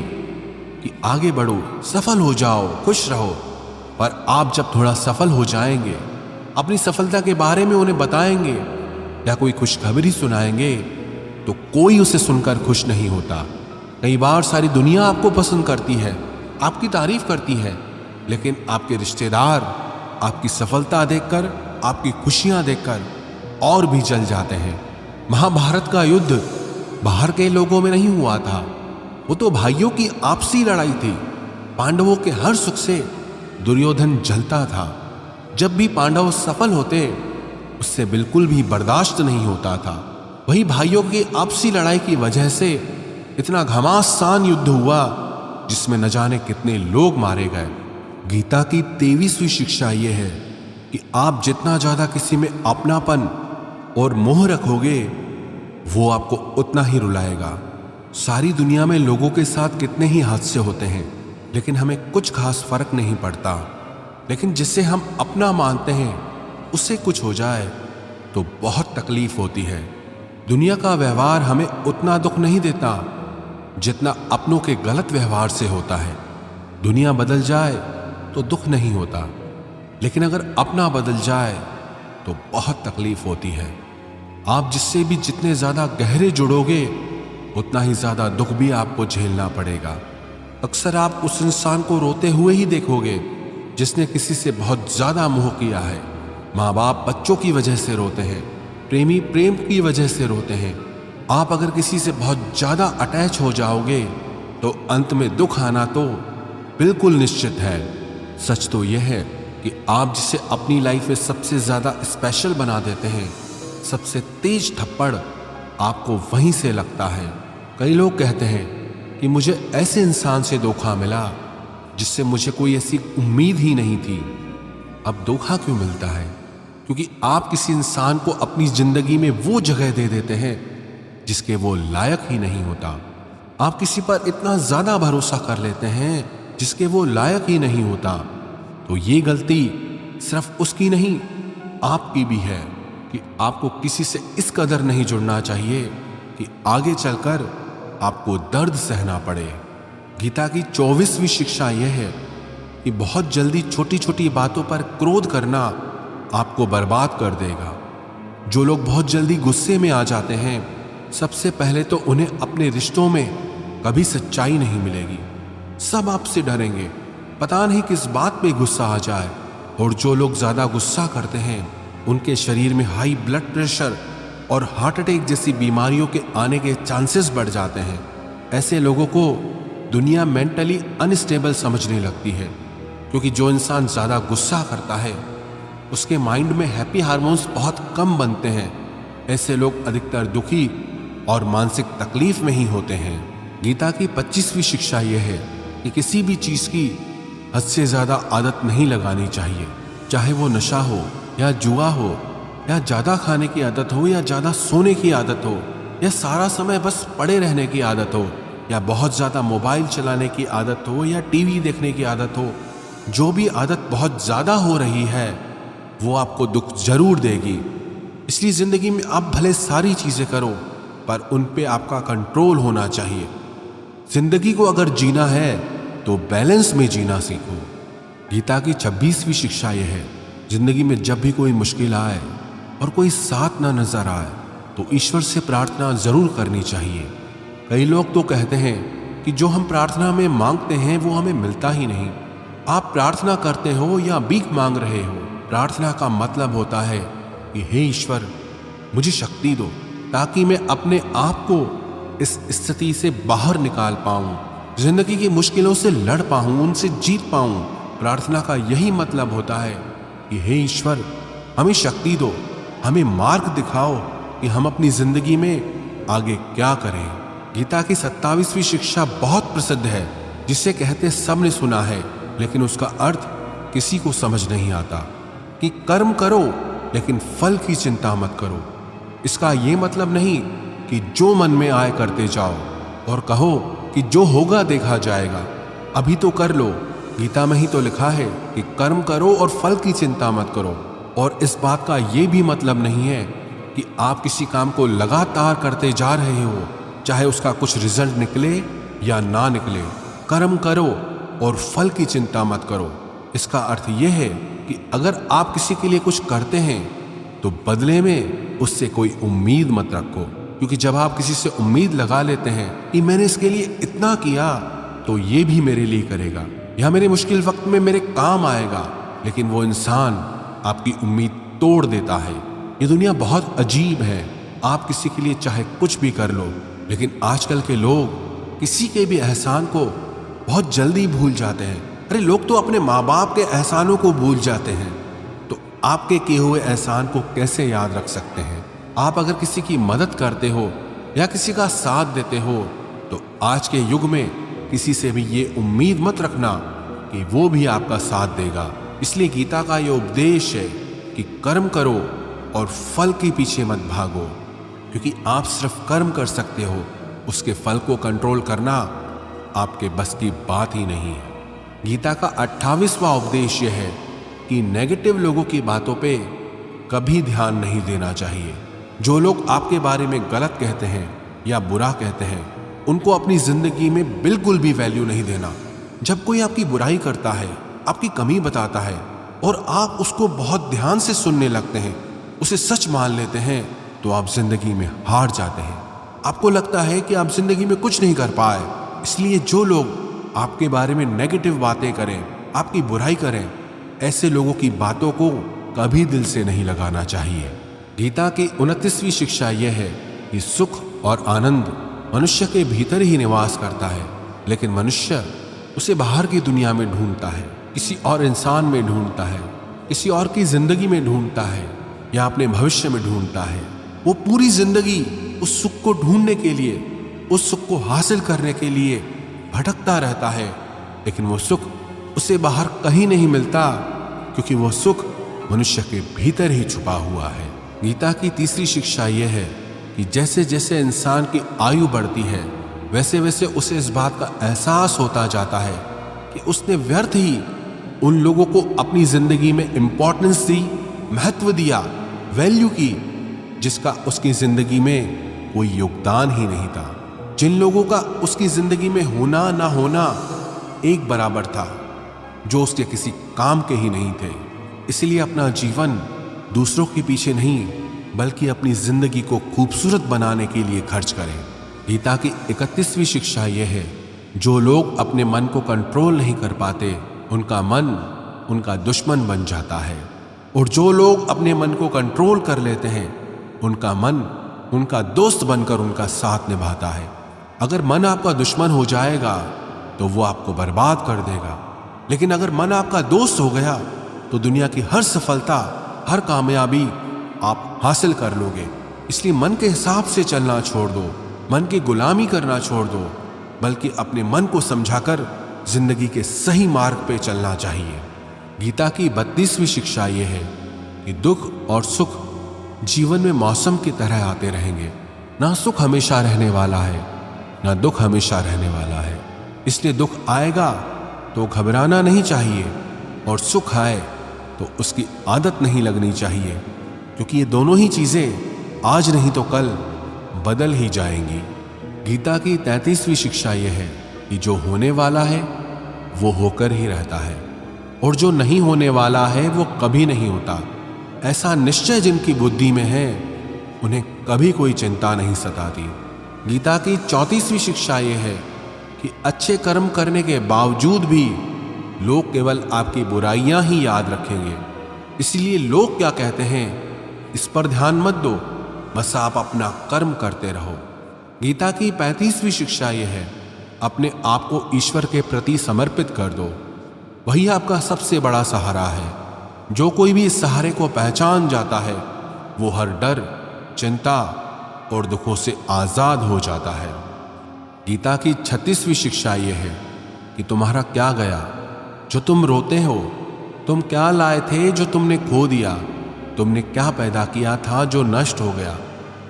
कि आगे बढ़ो, सफल हो जाओ, खुश रहो, पर आप जब थोड़ा सफल हो जाएंगे, अपनी सफलता के बारे में उन्हें बताएंगे या कोई खुशखबरी सुनाएंगे तो कोई उसे सुनकर खुश नहीं होता। कई बार सारी दुनिया आपको पसंद करती है, आपकी तारीफ करती है, लेकिन आपके रिश्तेदार आपकी सफलता देखकर, आपकी खुशियां देखकर और भी जल जाते हैं। महाभारत का युद्ध बाहर के लोगों में नहीं हुआ था, वो तो भाइयों की आपसी लड़ाई थी। पांडवों के हर सुख से दुर्योधन जलता था। जब भी पांडव सफल होते उससे बिल्कुल भी बर्दाश्त नहीं होता था। वही भाइयों की आपसी लड़ाई की वजह से इतना घमासान युद्ध हुआ जिसमें न जाने कितने लोग मारे गए। गीता की 23वीं शिक्षा यह है कि आप जितना ज्यादा किसी में अपनापन और मोह रखोगे वो आपको उतना ही रुलाएगा। सारी दुनिया में लोगों के साथ कितने ही हादसे होते हैं, लेकिन हमें कुछ खास फर्क नहीं पड़ता। लेकिन जिसे हम अपना मानते हैं उससे कुछ हो जाए तो बहुत तकलीफ होती है। दुनिया का व्यवहार हमें उतना दुख नहीं देता जितना अपनों के गलत व्यवहार से होता है। दुनिया बदल जाए तो दुख नहीं होता, लेकिन अगर अपना बदल जाए तो बहुत तकलीफ होती है। आप जिससे भी जितने ज्यादा गहरे जुड़ोगे उतना ही ज्यादा दुख भी आपको झेलना पड़ेगा। अक्सर आप उस इंसान को रोते हुए ही देखोगे जिसने किसी से बहुत ज्यादा मोह किया है। माँ बाप बच्चों की वजह से रोते हैं, प्रेमी प्रेम की वजह से रोते हैं। आप अगर किसी से बहुत ज्यादा अटैच हो जाओगे तो अंत में दुख आना तो बिल्कुल निश्चित है। सच तो यह है कि आप जिसे अपनी लाइफ में सबसे ज्यादा स्पेशल बना देते हैं, सबसे तेज थप्पड़ आपको वहीं से लगता है। कई लोग कहते हैं कि मुझे ऐसे इंसान से धोखा मिला जिससे मुझे कोई ऐसी उम्मीद ही नहीं थी। अब धोखा क्यों मिलता है? क्योंकि आप किसी इंसान को अपनी जिंदगी में वो जगह दे देते हैं जिसके वो लायक ही नहीं होता। आप किसी पर इतना ज्यादा भरोसा कर लेते हैं जिसके वो लायक ही नहीं होता। तो ये गलती सिर्फ उसकी नहीं, आपकी भी है कि आपको किसी से इस कदर नहीं जुड़ना चाहिए कि आगे चलकर आपको दर्द सहना पड़े। गीता की 24वीं शिक्षा यह है कि बहुत जल्दी छोटी छोटी बातों पर क्रोध करना आपको बर्बाद कर देगा। जो लोग बहुत जल्दी गुस्से में आ जाते हैं, सबसे पहले तो उन्हें अपने रिश्तों में कभी सच्चाई नहीं मिलेगी। सब आपसे डरेंगे, पता नहीं किस बात पे गुस्सा आ जाए। और जो लोग ज्यादा गुस्सा करते हैं उनके शरीर में हाई ब्लड प्रेशर और हार्ट अटैक जैसी बीमारियों के आने के चांसेस बढ़ जाते हैं। ऐसे लोगों को दुनिया मेंटली अनस्टेबल समझने लगती है, क्योंकि जो इंसान ज्यादा गुस्सा करता है उसके माइंड में हैप्पी हार्मोन्स बहुत कम बनते हैं। ऐसे लोग अधिकतर दुखी और मानसिक तकलीफ में ही होते हैं। गीता की 25वीं शिक्षा यह है कि किसी भी चीज की हद से ज्यादा आदत नहीं लगानी चाहिए, चाहे वो नशा हो या जुआ हो या ज्यादा खाने की आदत हो या ज्यादा सोने की आदत हो या सारा समय बस पड़े रहने की आदत हो या बहुत ज्यादा मोबाइल चलाने की आदत हो या टीवी देखने की आदत हो। जो भी आदत बहुत ज्यादा हो रही है वो आपको दुख जरूर देगी। इसलिए जिंदगी में आप भले सारी चीजें करो पर उन पे आपका कंट्रोल होना चाहिए। जिंदगी को अगर जीना है तो बैलेंस में जीना सीखो। गीता की 26वीं शिक्षा यह है, जिंदगी में जब भी कोई मुश्किल आए और कोई साथ ना नजर आए तो ईश्वर से प्रार्थना जरूर करनी चाहिए। कई लोग तो कहते हैं कि जो हम प्रार्थना में मांगते हैं वो हमें मिलता ही नहीं। आप प्रार्थना करते हो या भीख मांग रहे हो, प्रार्थना का मतलब होता है कि हे ईश्वर मुझे शक्ति दो ताकि मैं अपने आप को इस स्थिति से बाहर निकाल पाऊं, जिंदगी की मुश्किलों से लड़ पाऊं, उनसे जीत पाऊं। प्रार्थना का यही मतलब होता है कि हे ईश्वर हमें शक्ति दो, हमें मार्ग दिखाओ कि हम अपनी जिंदगी में आगे क्या करें। गीता की 27वीं शिक्षा बहुत प्रसिद्ध है, जिसे कहते सब ने सुना है लेकिन उसका अर्थ किसी को समझ नहीं आता कि कर्म करो लेकिन फल की चिंता मत करो। इसका ये मतलब नहीं कि जो मन में आए करते जाओ और कहो कि जो होगा देखा जाएगा, अभी तो कर लो। गीता में ही तो लिखा है कि कर्म करो और फल की चिंता मत करो। और इस बात का ये भी मतलब नहीं है कि आप किसी काम को लगातार करते जा रहे हो, चाहे उसका कुछ रिजल्ट निकले या ना निकले। कर्म करो और फल की चिंता मत करो। इसका अर्थ यह है कि अगर आप किसी के लिए कुछ करते हैं तो बदले में उससे कोई उम्मीद मत रखो, क्योंकि जब आप किसी से उम्मीद लगा लेते हैं कि मैंने इसके लिए इतना किया तो ये भी मेरे लिए करेगा या मेरे मुश्किल वक्त में मेरे काम आएगा, लेकिन वो इंसान आपकी उम्मीद तोड़ देता है। ये दुनिया बहुत अजीब है। आप किसी के लिए चाहे कुछ भी कर लो, लेकिन आजकल के लोग किसी के भी एहसान को बहुत जल्दी भूल जाते हैं। अरे लोग तो अपने माँ बाप के एहसानों को भूल जाते हैं, तो आपके किए हुए एहसान को कैसे याद रख सकते हैं। आप अगर किसी की मदद करते हो या किसी का साथ देते हो तो आज के युग में किसी से भी ये उम्मीद मत रखना कि वो भी आपका साथ देगा। इसलिए गीता का ये उपदेश है कि कर्म करो और फल के पीछे मत भागो, क्योंकि आप सिर्फ कर्म कर सकते हो, उसके फल को कंट्रोल करना आपके बस की बात ही नहीं है। गीता का 28वां उपदेश यह है कि नेगेटिव लोगों की बातों पे कभी ध्यान नहीं देना चाहिए। जो लोग आपके बारे में गलत कहते हैं या बुरा कहते हैं, उनको अपनी जिंदगी में बिल्कुल भी वैल्यू नहीं देना। जब कोई आपकी बुराई करता है, आपकी कमी बताता है और आप उसको बहुत ध्यान से सुनने लगते हैं, उसे सच मान लेते हैं, तो आप जिंदगी में हार जाते हैं। आपको लगता है कि आप जिंदगी में कुछ नहीं कर पाए। इसलिए जो लोग आपके बारे में नेगेटिव बातें करें, आपकी बुराई करें, ऐसे लोगों की बातों को कभी दिल से नहीं लगाना चाहिए। गीता की 29वीं शिक्षा यह है कि सुख और आनंद मनुष्य के भीतर ही निवास करता है, लेकिन मनुष्य उसे बाहर की दुनिया में ढूंढता है, किसी और इंसान में ढूंढता है, किसी और की जिंदगी में ढूंढता है या अपने भविष्य में ढूंढता है। वो पूरी जिंदगी उस सुख को ढूंढने के लिए, उस सुख को हासिल करने के लिए भटकता रहता है, लेकिन वो सुख उसे बाहर कहीं नहीं मिलता, क्योंकि वो सुख मनुष्य के भीतर ही छुपा हुआ है। गीता की 3री शिक्षा यह है कि जैसे जैसे इंसान की आयु बढ़ती है, वैसे वैसे उसे इस बात का एहसास होता जाता है कि उसने व्यर्थ ही उन लोगों को अपनी जिंदगी में इंपॉर्टेंस दी, महत्व दिया, वैल्यू की, जिसका उसकी जिंदगी में कोई योगदान ही नहीं था। जिन लोगों का उसकी जिंदगी में होना ना होना एक बराबर था, जो उसके किसी काम के ही नहीं थे। इसलिए अपना जीवन दूसरों के पीछे नहीं बल्कि अपनी जिंदगी को खूबसूरत बनाने के लिए खर्च करें। गीता की 31वीं शिक्षा यह है, जो लोग अपने मन को कंट्रोल नहीं कर पाते, उनका मन उनका दुश्मन बन जाता है, और जो लोग अपने मन को कंट्रोल कर लेते हैं, उनका मन उनका दोस्त बनकर उनका साथ निभाता है। अगर मन आपका दुश्मन हो जाएगा तो वो आपको बर्बाद कर देगा, लेकिन अगर मन आपका दोस्त हो गया तो दुनिया की हर सफलता, हर कामयाबी आप हासिल कर लोगे। इसलिए मन के हिसाब से चलना छोड़ दो, मन की गुलामी करना छोड़ दो, बल्कि अपने मन को समझाकर जिंदगी के सही मार्ग पे चलना चाहिए। गीता की 32वीं शिक्षा यह है कि दुख और सुख जीवन में मौसम की तरह आते रहेंगे। ना सुख हमेशा रहने वाला है, ना दुख हमेशा रहने वाला है। इसलिए दुख आएगा तो घबराना नहीं चाहिए, और सुख आए तो उसकी आदत नहीं लगनी चाहिए, क्योंकि ये दोनों ही चीजें आज नहीं तो कल बदल ही जाएंगी। गीता की 33वीं शिक्षा यह है कि जो होने वाला है वो होकर ही रहता है, और जो नहीं होने वाला है वो कभी नहीं होता। ऐसा निश्चय जिनकी बुद्धि में है उन्हें कभी कोई चिंता नहीं सताती। गीता की 34वीं शिक्षा यह है कि अच्छे कर्म करने के बावजूद भी लोग केवल आपकी बुराइयां ही याद रखेंगे। इसलिए लोग क्या कहते हैं इस पर ध्यान मत दो, बस आप अपना कर्म करते रहो। गीता की 35वीं शिक्षा यह है अपने आप को ईश्वर के प्रति समर्पित कर दो, वही आपका सबसे बड़ा सहारा है। जो कोई भी इस सहारे को पहचान जाता है वो हर डर, चिंता और दुखों से आजाद हो जाता है। गीता की 36वीं शिक्षा यह है कि तुम्हारा क्या गया जो तुम रोते हो, तुम क्या लाए थे जो तुमने खो दिया, तुमने क्या पैदा किया था जो नष्ट हो गया,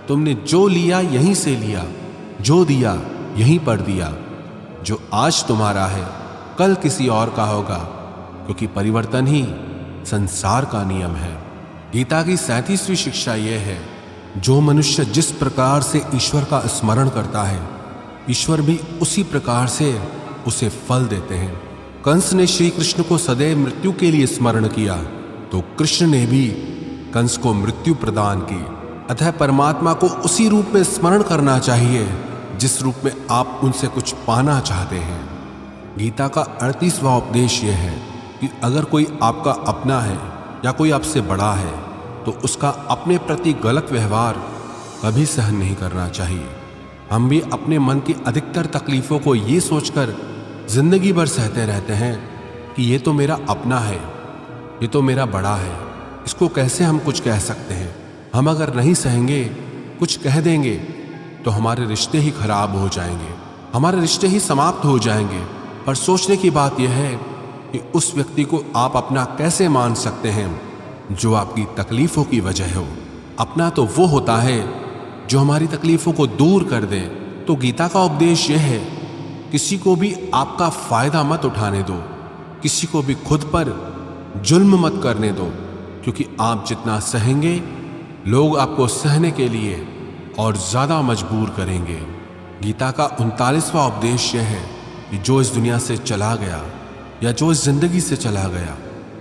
तुमने जो लिया यहीं से लिया, जो दिया यहीं पर दिया। जो आज तुम्हारा है कल किसी और का होगा, क्योंकि परिवर्तन ही संसार का नियम है। गीता की 37वीं शिक्षा यह है जो मनुष्य जिस प्रकार से ईश्वर का स्मरण करता है, ईश्वर भी उसी प्रकार से उसे फल देते हैं। कंस ने श्री कृष्ण को सदैव मृत्यु के लिए स्मरण किया, तो कृष्ण ने भी कंस को मृत्यु प्रदान की। अतः परमात्मा को उसी रूप में स्मरण करना चाहिए जिस रूप में आप उनसे कुछ पाना चाहते हैं। गीता का 38वां उपदेश यह है कि अगर कोई आपका अपना है या कोई आपसे बड़ा है तो उसका अपने प्रति गलत व्यवहार कभी सहन नहीं करना चाहिए। हम भी अपने मन की अधिकतर तकलीफों को ये सोचकर जिंदगी भर सहते रहते हैं कि ये तो मेरा अपना है, ये तो मेरा बड़ा है, इसको कैसे हम कुछ कह सकते हैं। हम अगर नहीं सहेंगे, कुछ कह देंगे तो हमारे रिश्ते ही खराब हो जाएंगे, हमारे रिश्ते ही समाप्त हो जाएंगे। पर सोचने की बात यह है कि उस व्यक्ति को आप अपना कैसे मान सकते हैं जो आपकी तकलीफों की वजह हो। अपना तो वो होता है जो हमारी तकलीफों को दूर कर दे। तो गीता का उपदेश यह है किसी को भी आपका फायदा मत उठाने दो, किसी को भी खुद पर जुल्म मत करने दो, क्योंकि आप जितना सहेंगे लोग आपको सहने के लिए और ज्यादा मजबूर करेंगे। गीता का 39वां उपदेश यह है कि जो इस दुनिया से चला गया या जो इस जिंदगी से चला गया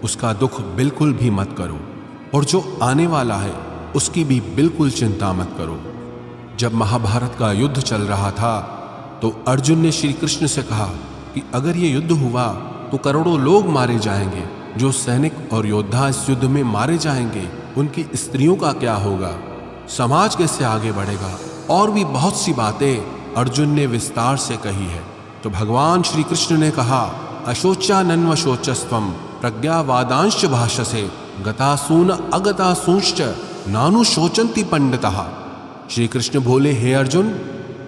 उसका दुख बिल्कुल भी मत करो, और जो आने वाला है उसकी भी बिल्कुल चिंता मत करो। जब महाभारत का युद्ध चल रहा था तो अर्जुन ने श्री कृष्ण से कहा कि अगर ये युद्ध हुआ तो करोड़ों लोग मारे जाएंगे। जो सैनिक और योद्धा इस युद्ध में मारे जाएंगे उनकी स्त्रियों का क्या होगा, समाज कैसे आगे बढ़ेगा। और भी बहुत सी बातें अर्जुन ने विस्तार से कही है। तो भगवान श्री कृष्ण ने कहा अशोच्यानन्व शोचस्त्वम प्रज्ञावादांश भाषसे गतासून अगतासूंश्च नानु शोचंती पंडितः। श्री कृष्ण बोले, हे अर्जुन,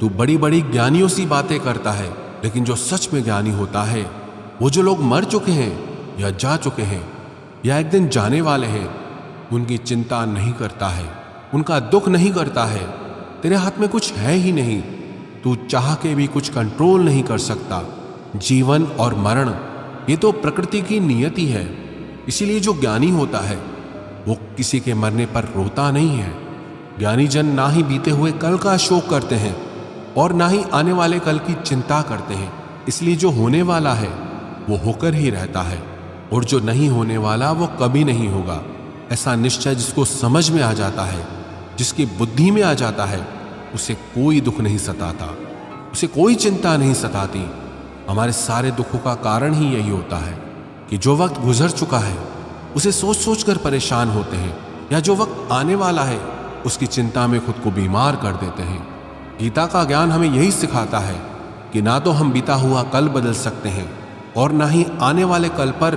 तू बड़ी बड़ी ज्ञानियों सी बातें करता है, लेकिन जो सच में ज्ञानी होता है वो जो लोग मर चुके हैं या जा चुके हैं या एक दिन जाने वाले हैं उनकी चिंता नहीं करता है, उनका दुख नहीं करता है। तेरे हाथ में कुछ है ही नहीं, तू चाह के भी कुछ कंट्रोल नहीं कर सकता। जीवन और मरण ये तो प्रकृति की नियति है। इसीलिए जो ज्ञानी होता है वो किसी के मरने पर रोता नहीं है। ज्ञानी जन ना ही बीते हुए कल का शोक करते हैं और ना ही आने वाले कल की चिंता करते हैं। इसलिए जो होने वाला है वो होकर ही रहता है, और जो नहीं होने वाला वो कभी नहीं होगा। ऐसा निश्चय जिसको समझ में आ जाता है, जिसकी बुद्धि में आ जाता है, उसे कोई दुख नहीं सताता, उसे कोई चिंता नहीं सताती। हमारे सारे दुखों का कारण ही यही होता है कि जो वक्त गुजर चुका है उसे सोच सोच कर परेशान होते हैं, या जो वक्त आने वाला है उसकी चिंता में खुद को बीमार कर देते हैं। गीता का ज्ञान हमें यही सिखाता है कि ना तो हम बीता हुआ कल बदल सकते हैं और ना ही आने वाले कल पर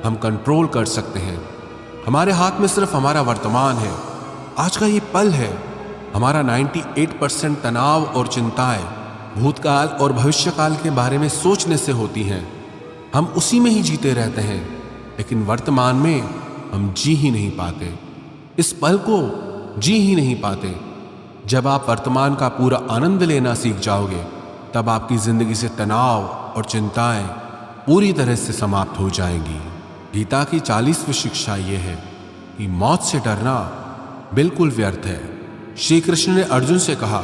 हम कंट्रोल कर सकते हैं। हमारे हाथ में सिर्फ हमारा वर्तमान है, आज का ये पल है। हमारा 98% तनाव और चिंताएं भूतकाल और भविष्यकाल के बारे में सोचने से होती हैं। हम उसी में ही जीते रहते हैं, लेकिन वर्तमान में हम जी ही नहीं पाते, इस पल को जी ही नहीं पाते। जब आप वर्तमान का पूरा आनंद लेना सीख जाओगे, तब आपकी जिंदगी से तनाव और चिंताएं पूरी तरह से समाप्त हो जाएंगी। गीता की 40वीं शिक्षा यह है कि मौत से डरना बिल्कुल व्यर्थ है। श्री कृष्ण ने अर्जुन से कहा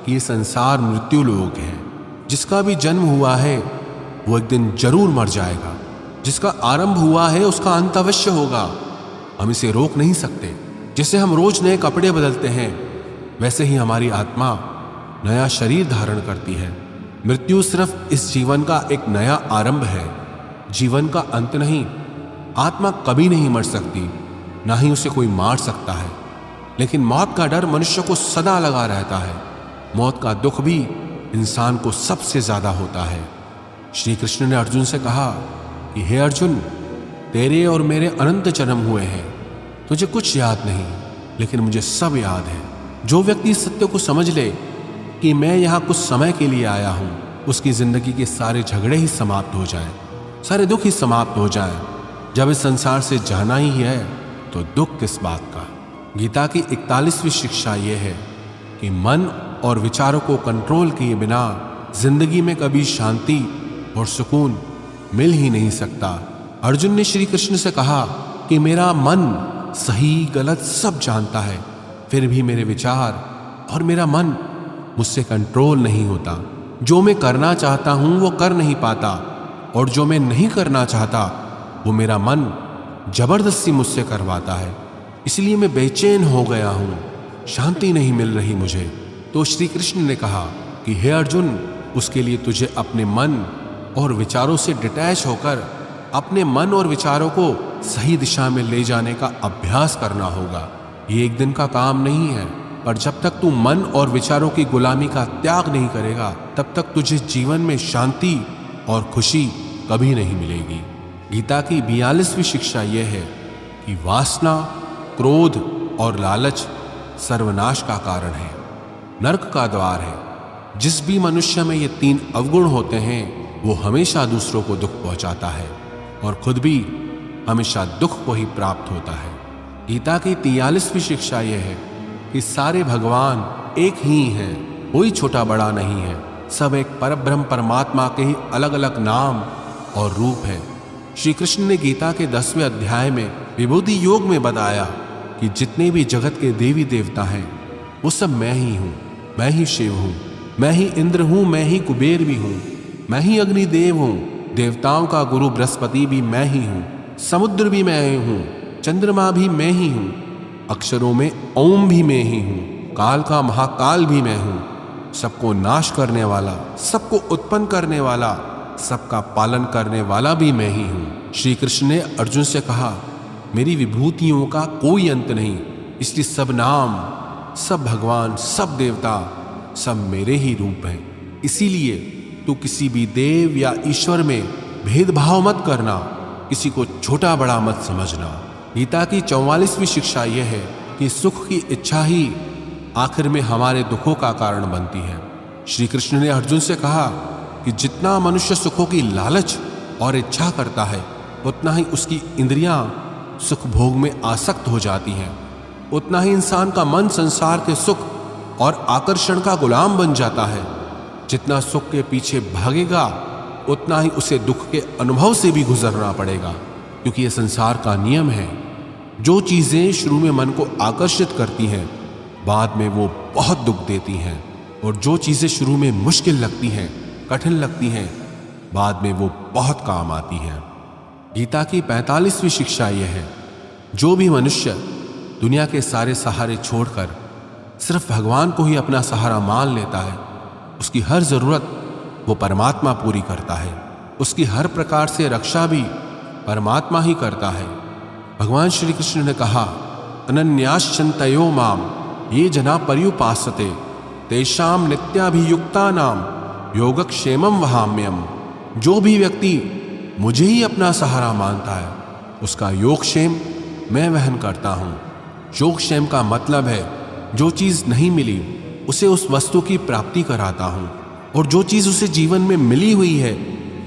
कि ये संसार मृत्यु लोक है। जिसका भी जन्म हुआ है वो एक दिन जरूर मर जाएगा। जिसका आरंभ हुआ है उसका अंत अवश्य होगा। हम इसे रोक नहीं सकते। जैसे हम रोज नए कपड़े बदलते हैं, वैसे ही हमारी आत्मा नया शरीर धारण करती है। मृत्यु सिर्फ इस जीवन का एक नया आरंभ है, जीवन का अंत नहीं। आत्मा कभी नहीं मर सकती, ना ही उसे कोई मार सकता है। लेकिन मौत का डर मनुष्य को सदा लगा रहता है। मौत का दुख भी इंसान को सबसे ज्यादा होता है। श्री कृष्ण ने अर्जुन से कहा कि हे अर्जुन, तेरे और मेरे अनंत जन्म हुए हैं, तुझे कुछ याद नहीं, लेकिन मुझे सब याद है। जो व्यक्ति इस सत्य को समझ ले कि मैं यहाँ कुछ समय के लिए आया हूँ, उसकी जिंदगी के सारे झगड़े ही समाप्त हो जाएं, सारे दुख ही समाप्त हो जाएं। जब इस संसार से जाना ही है तो दुख किस बात का। गीता की 41वीं शिक्षा यह है कि मन और विचारों को कंट्रोल किए बिना जिंदगी में कभी शांति और सुकून मिल ही नहीं सकता। अर्जुन ने श्री कृष्ण से कहा कि मेरा मन सही गलत सब जानता है, फिर भी मेरे विचार और मेरा मन मुझसे कंट्रोल नहीं होता। जो मैं करना चाहता हूं वो कर नहीं पाता, और जो मैं नहीं करना चाहता वो मेरा मन जबरदस्ती मुझसे करवाता है। इसलिए मैं बेचैन हो गया हूं, शांति नहीं मिल रही मुझे। तो श्री कृष्ण ने कहा कि हे अर्जुन, उसके लिए तुझे अपने मन और विचारों से डिटैच होकर अपने मन और विचारों को सही दिशा में ले जाने का अभ्यास करना होगा। ये एक दिन का काम नहीं है, पर जब तक तू मन और विचारों की गुलामी का त्याग नहीं करेगा, तब तक तुझे जीवन में शांति और खुशी कभी नहीं मिलेगी। गीता की 42वीं शिक्षा यह है कि वासना, क्रोध और लालच सर्वनाश का कारण है, नरक का द्वार है। जिस भी मनुष्य में ये 3 अवगुण होते हैं वो हमेशा दूसरों को दुख पहुंचाता है और खुद भी हमेशा दुख को ही प्राप्त होता है। गीता की 43वीं शिक्षा यह है कि सारे भगवान एक ही हैं, कोई छोटा बड़ा नहीं है। सब एक परब्रह्म परमात्मा के ही अलग अलग नाम और रूप है। श्री कृष्ण ने गीता के 10वें अध्याय में विभूति योग में बताया कि जितने भी जगत के देवी देवता हैं वो सब मैं ही हूँ। मैं ही शिव हूँ, मैं ही इंद्र हूँ, मैं ही कुबेर भी हूँ, मैं ही अग्निदेव हूँ, देवताओं का गुरु बृहस्पति भी मैं ही हूँ, समुद्र भी मैं ही हूँ, चंद्रमा भी मैं ही हूँ, अक्षरों में ओम भी मैं ही हूँ, काल का महाकाल भी मैं हूँ, सबको नाश करने वाला, सबको उत्पन्न करने वाला, सबका पालन करने वाला भी मैं ही हूँ। श्री कृष्ण ने अर्जुन से कहा, मेरी विभूतियों का कोई अंत नहीं, इसलिए सब नाम, सब भगवान, सब देवता, सब मेरे ही रूप हैं। इसीलिए तू किसी भी देव या ईश्वर में भेदभाव मत करना, किसी को छोटा बड़ा मत समझना। गीता की 44वीं शिक्षा यह है कि सुख की इच्छा ही आखिर में हमारे दुखों का कारण बनती है। श्री कृष्ण ने अर्जुन से कहा कि जितना मनुष्य सुखों की लालच और इच्छा करता है, उतना ही उसकी इंद्रियां सुख भोग में आसक्त हो जाती हैं, उतना ही इंसान का मन संसार के सुख और आकर्षण का गुलाम बन जाता है। जितना सुख के पीछे भागेगा, उतना ही उसे दुख के अनुभव से भी गुजरना पड़ेगा, क्योंकि यह संसार का नियम है। जो चीजें शुरू में मन को आकर्षित करती हैं, बाद में वो बहुत दुख देती हैं, और जो चीजें शुरू में मुश्किल लगती हैं, कठिन लगती हैं, बाद में वो बहुत काम आती हैं। गीता की 45वीं शिक्षा यह है, जो भी मनुष्य दुनिया के सारे सहारे छोड़कर सिर्फ भगवान को ही अपना सहारा मान लेता है, उसकी हर जरूरत वो परमात्मा पूरी करता है। उसकी हर प्रकार से रक्षा भी परमात्मा ही करता है। भगवान श्री कृष्ण ने कहा, अनन्याश्चिन्तयो माम ये जना पर्युपासते तेषाम नित्याभियुक्ता नाम योगक्षेमम वहाम्यम। जो भी व्यक्ति मुझे ही अपना सहारा मानता है उसका योगक्षेम मैं वहन करता हूं। योगक्षेम का मतलब है जो चीज नहीं मिली उसे उस वस्तु की प्राप्ति कराता हूं, और जो चीज उसे जीवन में मिली हुई है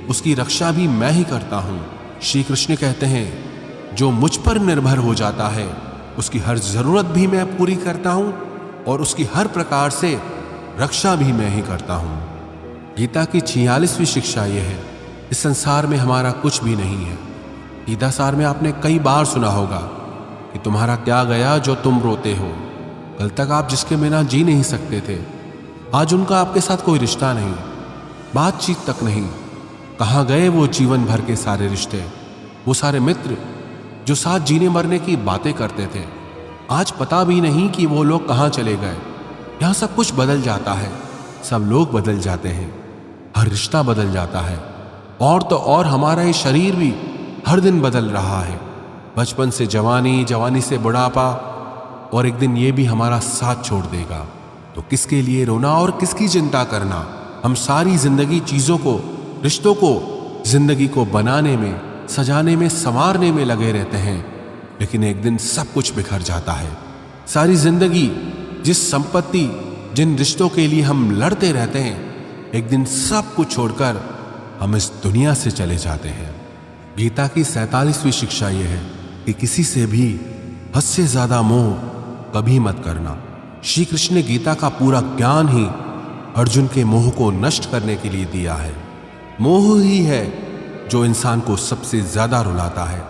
उसकी रक्षा भी मैं ही करता हूं। श्री कृष्ण कहते हैं जो मुझ पर निर्भर हो जाता है उसकी हर जरूरत भी मैं पूरी करता हूं और उसकी हर प्रकार से रक्षा भी मैं ही करता हूं। गीता की 46वीं शिक्षा यह है, इस संसार में हमारा कुछ भी नहीं है। गीता सार में आपने कई बार सुना होगा कि तुम्हारा क्या गया जो तुम रोते हो। कल तक आप जिसके बिना जी नहीं सकते थे, आज उनका आपके साथ कोई रिश्ता नहीं, बातचीत तक नहीं। कहाँ गए वो जीवन भर के सारे रिश्ते, वो सारे मित्र जो साथ जीने मरने की बातें करते थे। आज पता भी नहीं कि वो लोग कहाँ चले गए। यहाँ सब कुछ बदल जाता है, सब लोग बदल जाते हैं, हर रिश्ता बदल जाता है, और तो और हमारा ये शरीर भी हर दिन बदल रहा है। बचपन से जवानी, जवानी से बुढ़ापा, और एक दिन ये भी हमारा साथ छोड़ देगा। तो किसके लिए रोना और किसकी चिंता करना। हम सारी जिंदगी चीजों को, रिश्तों को, जिंदगी को बनाने में, सजाने में, संवारने में लगे रहते हैं, लेकिन एक दिन सब कुछ बिखर जाता है। सारी जिंदगी जिस संपत्ति, जिन रिश्तों के लिए हम लड़ते रहते हैं, एक दिन सब कुछ छोड़कर हम इस दुनिया से चले जाते हैं। गीता की 47वीं शिक्षा यह है कि किसी से भी हद से ज्यादा मोह कभी मत करना। श्री कृष्ण ने गीता का पूरा ज्ञान ही अर्जुन के मोह को नष्ट करने के लिए दिया है। मोह ही है जो इंसान को सबसे ज्यादा रुलाता है।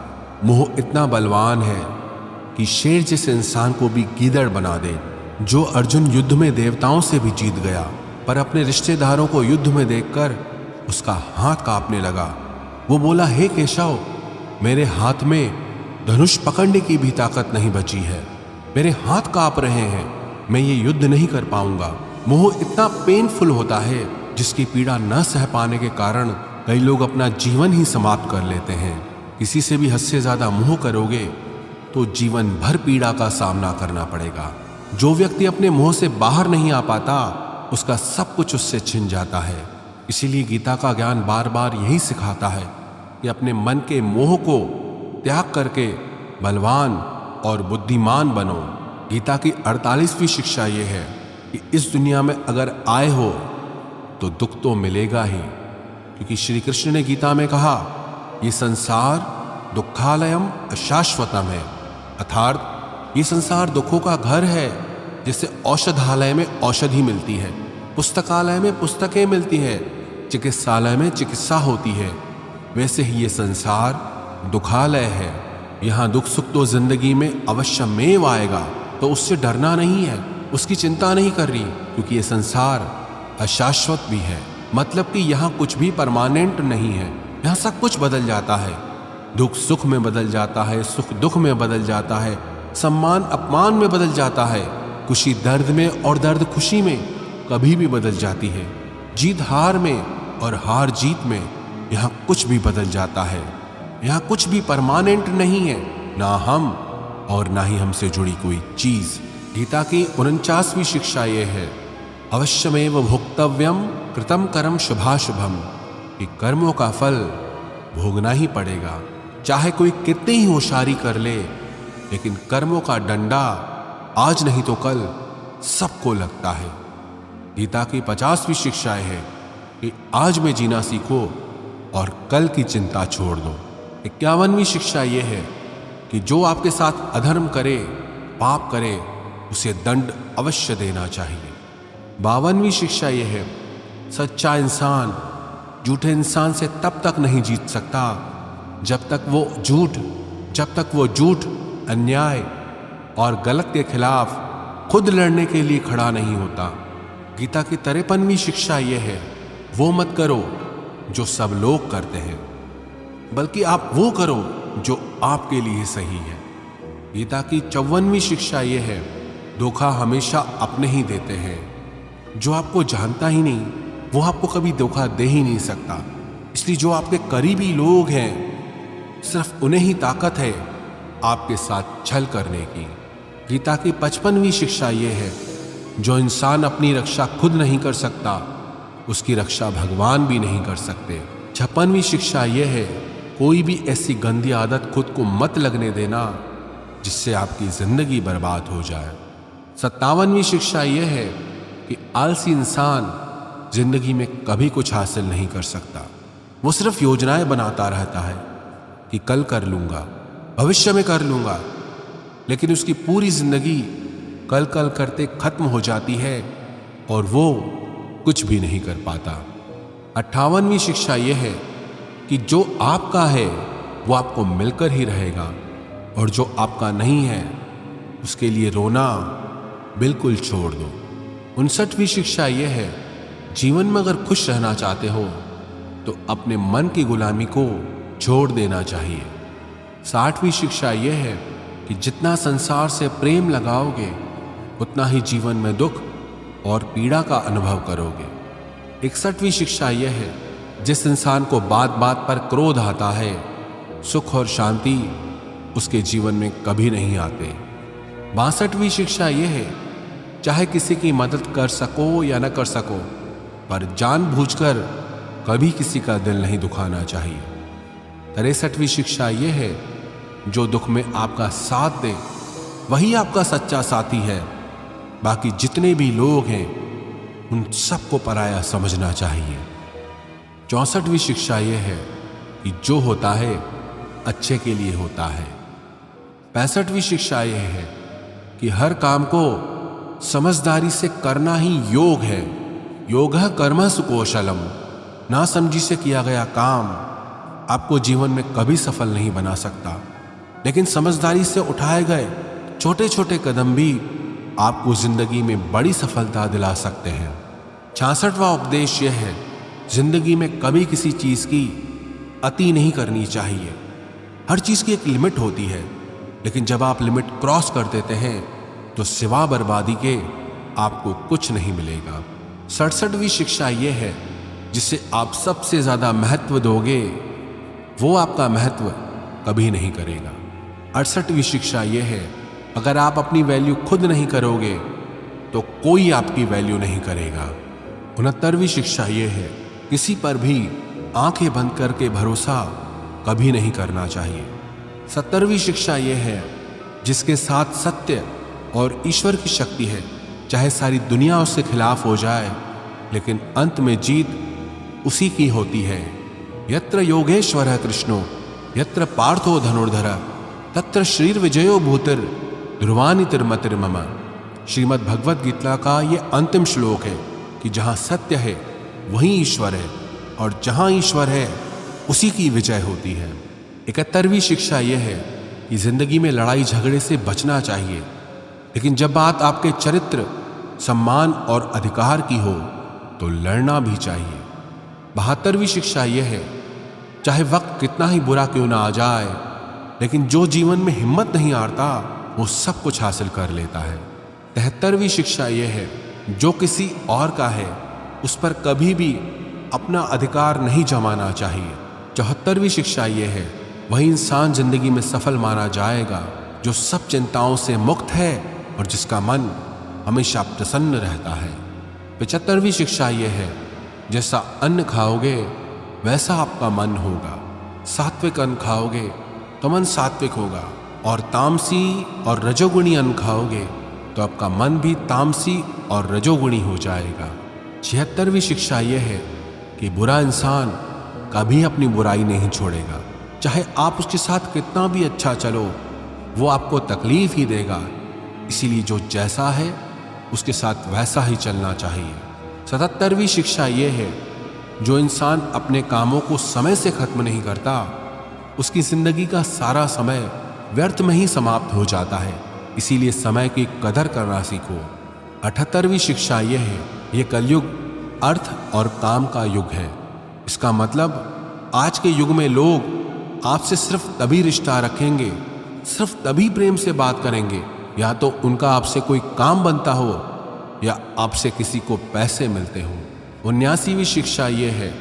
मोह इतना बलवान है कि शेर जैसे इंसान को भी गीदड़ बना दे। जो अर्जुन युद्ध में देवताओं से भी जीत गया, पर अपने रिश्तेदारों को युद्ध में देखकर उसका हाथ कांपने लगा। वो बोला, हे केशव, मेरे हाथ में धनुष पकड़ने की भी ताकत नहीं बची है, मेरे हाथ कांप रहे हैं, मैं ये युद्ध नहीं कर पाऊंगा। मोह इतना पेनफुल होता है जिसकी पीड़ा न सह पाने के कारण कई लोग अपना जीवन ही समाप्त कर लेते हैं। किसी से भी हद से ज्यादा मोह करोगे तो जीवन भर पीड़ा का सामना करना पड़ेगा। जो व्यक्ति अपने मोह से बाहर नहीं आ पाता, उसका सब कुछ उससे छिन जाता है। इसीलिए गीता का ज्ञान बार बार यही सिखाता है कि अपने मन के मोह को त्याग करके बलवान और बुद्धिमान बनो। गीता की 48वीं शिक्षा यह है कि इस दुनिया में अगर आए हो तो दुख तो मिलेगा ही, क्योंकि श्री कृष्ण ने गीता में कहा, ये संसार दुखालयम अशाश्वतम है, अर्थात ये संसार दुखों का घर है। जैसे औषधालय में औषधि मिलती है, पुस्तकालय में पुस्तकें मिलती है, चिकित्सालय में चिकित्सा होती है, वैसे ही ये संसार दुखालय है। यहाँ दुख सुख तो जिंदगी में अवश्यमेव आएगा, तो उससे डरना नहीं है, उसकी चिंता नहीं कर रही, क्योंकि ये संसार अशाश्वत भी है। मतलब कि यहाँ कुछ भी परमानेंट नहीं है, यहाँ सब कुछ बदल जाता है। दुख सुख में बदल जाता है, सुख दुख में बदल जाता है, सम्मान अपमान में बदल जाता है, खुशी दर्द में और दर्द खुशी में कभी भी बदल जाती है। जीत हार में और हार जीत में यहाँ कुछ भी बदल जाता है। यहाँ कुछ भी परमानेंट नहीं है, ना हम और ना ही हमसे जुड़ी कोई चीज। गीता की 49वीं शिक्षा यह है, अवश्यमेव भोक्तव्यम कृतम कर्म शुभाशुभम, कि कर्मों का फल भोगना ही पड़ेगा। चाहे कोई कितनी ही होशियारी कर ले, लेकिन कर्मों का डंडा आज नहीं तो कल सबको लगता है। गीता की 50वीं शिक्षा है कि आज में जीना सीखो और कल की चिंता छोड़ दो। 51वीं शिक्षा यह है कि जो आपके साथ अधर्म करे, पाप करे, उसे दंड अवश्य देना चाहिए। 52वीं शिक्षा यह है, सच्चा इंसान झूठे इंसान से तब तक नहीं जीत सकता जब तक वो झूठ, अन्याय और गलत के खिलाफ खुद लड़ने के लिए खड़ा नहीं होता। गीता की 53वीं शिक्षा यह है, वो मत करो जो सब लोग करते हैं, बल्कि आप वो करो जो आपके लिए सही है। गीता की 54वीं शिक्षा यह है, धोखा हमेशा अपने ही देते हैं। जो आपको जानता ही नहीं, वो आपको कभी धोखा दे ही नहीं सकता। इसलिए जो आपके करीबी लोग हैं, सिर्फ उन्हें ही ताकत है आपके साथ छल करने की। गीता की 55वीं शिक्षा यह है, जो इंसान अपनी रक्षा खुद नहीं कर सकता, उसकी रक्षा भगवान भी नहीं कर सकते। 56वीं शिक्षा यह है, कोई भी ऐसी गंदी आदत खुद को मत लगने देना जिससे आपकी जिंदगी बर्बाद हो जाए। 57वीं शिक्षा यह है कि आलसी इंसान जिंदगी में कभी कुछ हासिल नहीं कर सकता। वो सिर्फ योजनाएं बनाता रहता है कि कल कर लूंगा, भविष्य में कर लूंगा, लेकिन उसकी पूरी जिंदगी कल कल करते खत्म हो जाती है और वो कुछ भी नहीं कर पाता। 58वीं शिक्षा यह है कि जो आपका है वो आपको मिलकर ही रहेगा और जो आपका नहीं है उसके लिए रोना बिल्कुल छोड़ दो। 59वीं शिक्षा यह है, जीवन में अगर खुश रहना चाहते हो तो अपने मन की गुलामी को छोड़ देना चाहिए। 60वीं शिक्षा यह है कि जितना संसार से प्रेम लगाओगे उतना ही जीवन में दुख और पीड़ा का अनुभव करोगे। 61वीं शिक्षा यह है, जिस इंसान को बात बात पर क्रोध आता है, सुख और शांति उसके जीवन में कभी नहीं आते। 62वीं शिक्षा यह है, चाहे किसी की मदद कर सको या न कर सको, पर जानबूझकर कभी किसी का दिल नहीं दुखाना चाहिए। 63वीं शिक्षा यह है, जो दुख में आपका साथ दे वही आपका सच्चा साथी है। बाकी जितने भी लोग हैं उन सबको पराया समझना चाहिए। 64वीं शिक्षा यह है कि जो होता है अच्छे के लिए होता है। 65वीं शिक्षा यह है कि हर काम को समझदारी से करना ही योग है। योगः कर्मः सुकौशलम। ना समझी से किया गया काम आपको जीवन में कभी सफल नहीं बना सकता, लेकिन समझदारी से उठाए गए छोटे छोटे कदम भी आपको जिंदगी में बड़ी सफलता दिला सकते हैं। 66वां उपदेश यह है, जिंदगी में कभी किसी चीज की अति नहीं करनी चाहिए। हर चीज की एक लिमिट होती है, लेकिन जब आप लिमिट क्रॉस कर देते हैं तो सिवा बर्बादी के आपको कुछ नहीं मिलेगा। 67वीं शिक्षा यह है, जिसे आप सबसे ज्यादा महत्व दोगे वो आपका महत्व कभी नहीं करेगा। 68वीं शिक्षा यह है, अगर आप अपनी वैल्यू खुद नहीं करोगे तो कोई आपकी वैल्यू नहीं करेगा। 69वीं शिक्षा यह है, किसी पर भी आंखें बंद करके भरोसा कभी नहीं करना चाहिए। 70वीं शिक्षा यह है, जिसके साथ सत्य और ईश्वर की शक्ति है, चाहे सारी दुनिया उसके खिलाफ हो जाए, लेकिन अंत में जीत उसी की होती है। यत्र योगेश्वरः कृष्णो यत्र पार्थो धनुर्धर तत्र श्रीर विजयो भूतिर ध्रुवानि तिर्मतिर्मम। श्रीमद् भगवद गीता का ये अंतिम श्लोक है कि जहाँ सत्य है वहीं ईश्वर है और जहाँ ईश्वर है उसी की विजय होती है। 71वीं शिक्षा यह है कि जिंदगी में लड़ाई झगड़े से बचना चाहिए, लेकिन जब बात आपके चरित्र, सम्मान और अधिकार की हो तो लड़ना भी चाहिए। 72वीं शिक्षा यह है, चाहे वक्त कितना ही बुरा क्यों ना आ जाए, लेकिन जो जीवन में हिम्मत नहीं हारता वो सब कुछ हासिल कर लेता है। 73वीं शिक्षा यह है, जो किसी और का है उस पर कभी भी अपना अधिकार नहीं जमाना चाहिए। 74वीं शिक्षा यह है, वही इंसान जिंदगी में सफल माना जाएगा जो सब चिंताओं से मुक्त है और जिसका मन हमेशा प्रसन्न रहता है। 75वीं शिक्षा यह है, जैसा अन्न खाओगे वैसा आपका मन होगा। सात्विक अन्न खाओगे तो मन सात्विक होगा, और तामसी और रजोगुणी अन्न खाओगे तो आपका मन भी तामसी और रजोगुणी हो जाएगा। 76वीं शिक्षा यह है कि बुरा इंसान कभी अपनी बुराई नहीं छोड़ेगा, चाहे आप उसके साथ कितना भी अच्छा चलो वो आपको तकलीफ ही देगा। इसीलिए जो जैसा है उसके साथ वैसा ही चलना चाहिए। 77वीं शिक्षा यह है, जो इंसान अपने कामों को समय से खत्म नहीं करता उसकी जिंदगी का सारा समय व्यर्थ में ही समाप्त हो जाता है। इसीलिए समय की कदर करना सीखो। 78वीं शिक्षा यह है, ये कलयुग अर्थ और काम का युग है। इसका मतलब आज के युग में लोग आपसे सिर्फ तभी रिश्ता रखेंगे, सिर्फ तभी प्रेम से बात करेंगे, या तो उनका आपसे कोई काम बनता हो या आपसे किसी को पैसे मिलते हो। 79वीं शिक्षा यह है,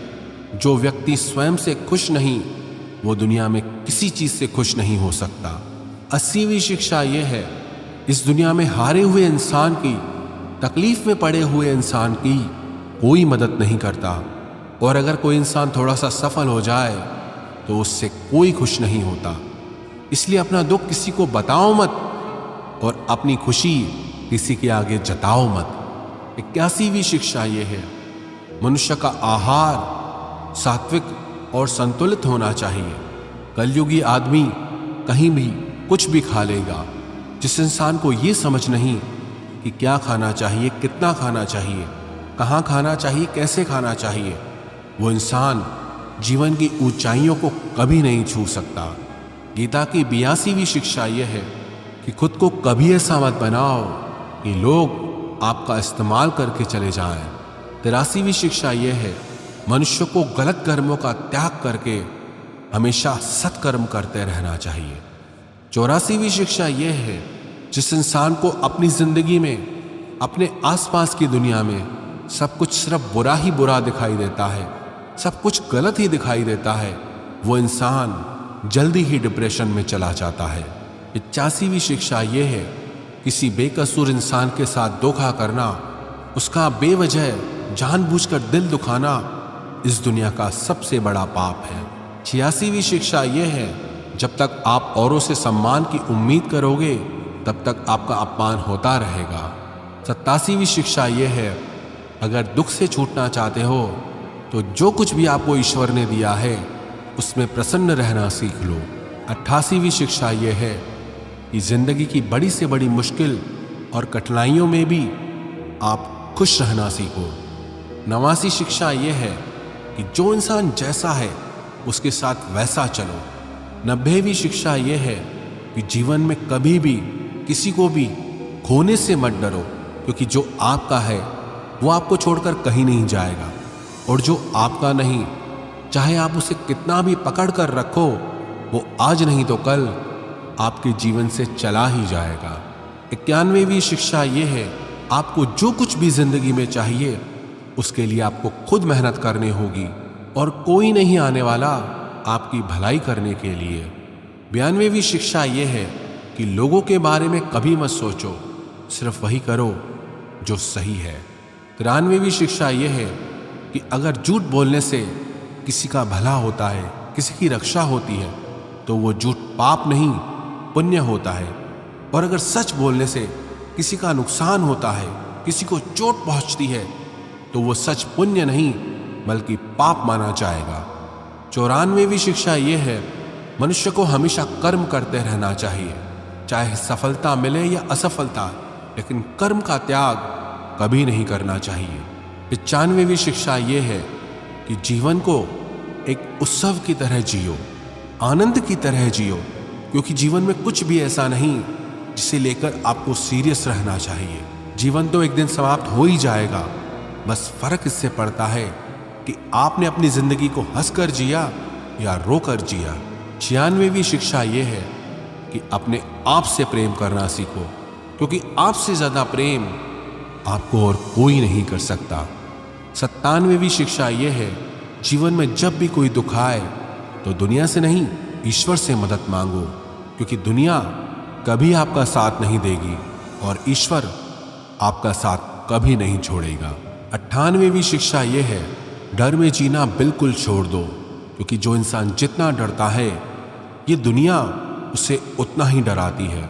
जो व्यक्ति स्वयं से खुश नहीं वो दुनिया में किसी चीज से खुश नहीं हो सकता। 80वीं शिक्षा यह है, इस दुनिया में हारे हुए इंसान की, तकलीफ में पड़े हुए इंसान की कोई मदद नहीं करता, और अगर कोई इंसान थोड़ा सा सफल हो जाए तो उससे कोई खुश नहीं होता। इसलिए अपना दुख किसी को बताओ मत और अपनी खुशी किसी के आगे जताओ मत। 81वीं शिक्षा यह है, मनुष्य का आहार सात्विक और संतुलित होना चाहिए। कलयुगी आदमी कहीं भी कुछ भी खा लेगा। जिस इंसान को ये समझ नहीं कि क्या खाना चाहिए, कितना खाना चाहिए, कहाँ खाना चाहिए, कैसे खाना चाहिए, वो इंसान जीवन की ऊंचाइयों को कभी नहीं छू सकता। गीता की 82वीं शिक्षा यह है कि खुद को कभी ऐसा मत बनाओ कि लोग आपका इस्तेमाल करके चले जाएं। 83वीं शिक्षा यह है, मनुष्य को गलत कर्मों का त्याग करके हमेशा सत्कर्म करते रहना चाहिए। 84वीं शिक्षा यह है, जिस इंसान को अपनी जिंदगी में, अपने आसपास की दुनिया में सब कुछ सिर्फ बुरा ही बुरा दिखाई देता है, सब कुछ गलत ही दिखाई देता है, वो इंसान जल्दी ही डिप्रेशन में चला जाता है। 85वीं शिक्षा यह है, किसी बेकसूर इंसान के साथ धोखा करना, उसका बेवजह जानबूझकर दिल दुखाना इस दुनिया का सबसे बड़ा पाप है। 86वीं शिक्षा यह है, जब तक आप औरों से सम्मान की उम्मीद करोगे तब तक आपका अपमान होता रहेगा। 87वीं शिक्षा यह है, अगर दुख से छूटना चाहते हो तो जो कुछ भी आपको ईश्वर ने दिया है उसमें प्रसन्न रहना सीख लो। 88वीं शिक्षा यह है कि जिंदगी की बड़ी से बड़ी मुश्किल और कठिनाइयों में भी आप खुश रहना सीखो। 89वीं शिक्षा यह है कि जो इंसान जैसा है उसके साथ वैसा चलो। 90वीं शिक्षा यह है कि जीवन में कभी भी किसी को भी खोने से मत डरो, क्योंकि जो आपका है वो आपको छोड़कर कहीं नहीं जाएगा, और जो आपका नहीं, चाहे आप उसे कितना भी पकड़ कर रखो, वो आज नहीं तो कल आपके जीवन से चला ही जाएगा। 91वीं शिक्षा यह है, आपको जो कुछ भी जिंदगी में चाहिए उसके लिए आपको खुद मेहनत करनी होगी और कोई नहीं आने वाला आपकी भलाई करने के लिए। 92वीं शिक्षा यह है कि लोगों के बारे में कभी मत सोचो, सिर्फ वही करो जो सही है। 93वीं शिक्षा यह है कि अगर झूठ बोलने से किसी का भला होता है, किसी की रक्षा होती है, तो वो झूठ पाप नहीं पुण्य होता है, और अगर सच बोलने से किसी का नुकसान होता है, किसी को चोट पहुंचती है, तो वो सच पुण्य नहीं बल्कि पाप माना जाएगा। 94वीं शिक्षा यह है, मनुष्य को हमेशा कर्म करते रहना चाहिए, चाहे सफलता मिले या असफलता, लेकिन कर्म का त्याग कभी नहीं करना चाहिए। 95वीं शिक्षा यह है कि जीवन को एक उत्सव की तरह जियो, आनंद की तरह जियो, क्योंकि जीवन में कुछ भी ऐसा नहीं जिसे लेकर आपको सीरियस रहना चाहिए। जीवन तो एक दिन समाप्त हो ही जाएगा, बस फर्क इससे पड़ता है कि आपने अपनी जिंदगी को हंसकर जिया या रोकर जिया। 96वीं शिक्षा यह है कि अपने आप से प्रेम करना सीखो, क्योंकि आपसे ज्यादा प्रेम आपको और कोई नहीं कर सकता। 97वीं शिक्षा यह है, जीवन में जब भी कोई दुख आए तो दुनिया से नहीं, ईश्वर से मदद मांगो, क्योंकि दुनिया कभी आपका साथ नहीं देगी और ईश्वर आपका साथ कभी नहीं छोड़ेगा। 98वीं शिक्षा यह है, डर में जीना बिल्कुल छोड़ दो, क्योंकि जो इंसान जितना डरता है ये दुनिया उसे उतना ही डराती है।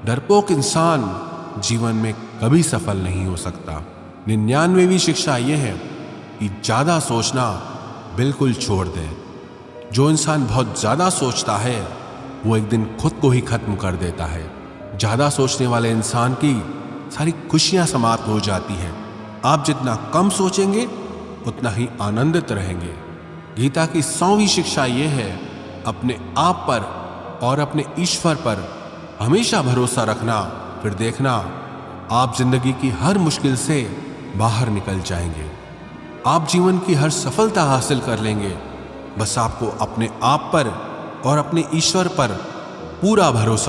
डरपोक इंसान जीवन में कभी सफल नहीं हो सकता। 99वीं शिक्षा यह है कि ज्यादा सोचना बिल्कुल छोड़ दे। जो इंसान बहुत ज्यादा सोचता है वो एक दिन खुद को ही खत्म कर देता है। ज्यादा सोचने वाले इंसान की सारी खुशियां समाप्त हो जाती हैं। आप जितना कम सोचेंगे उतना ही आनंदित रहेंगे। गीता की 100वीं शिक्षा यह है, अपने आप पर और अपने ईश्वर पर हमेशा भरोसा रखना, फिर देखना आप जिंदगी की हर मुश्किल से बाहर निकल जाएंगे। आप जीवन की हर सफलता हासिल कर लेंगे। बस आपको अपने आप पर और अपने ईश्वर पर पूरा भरोसा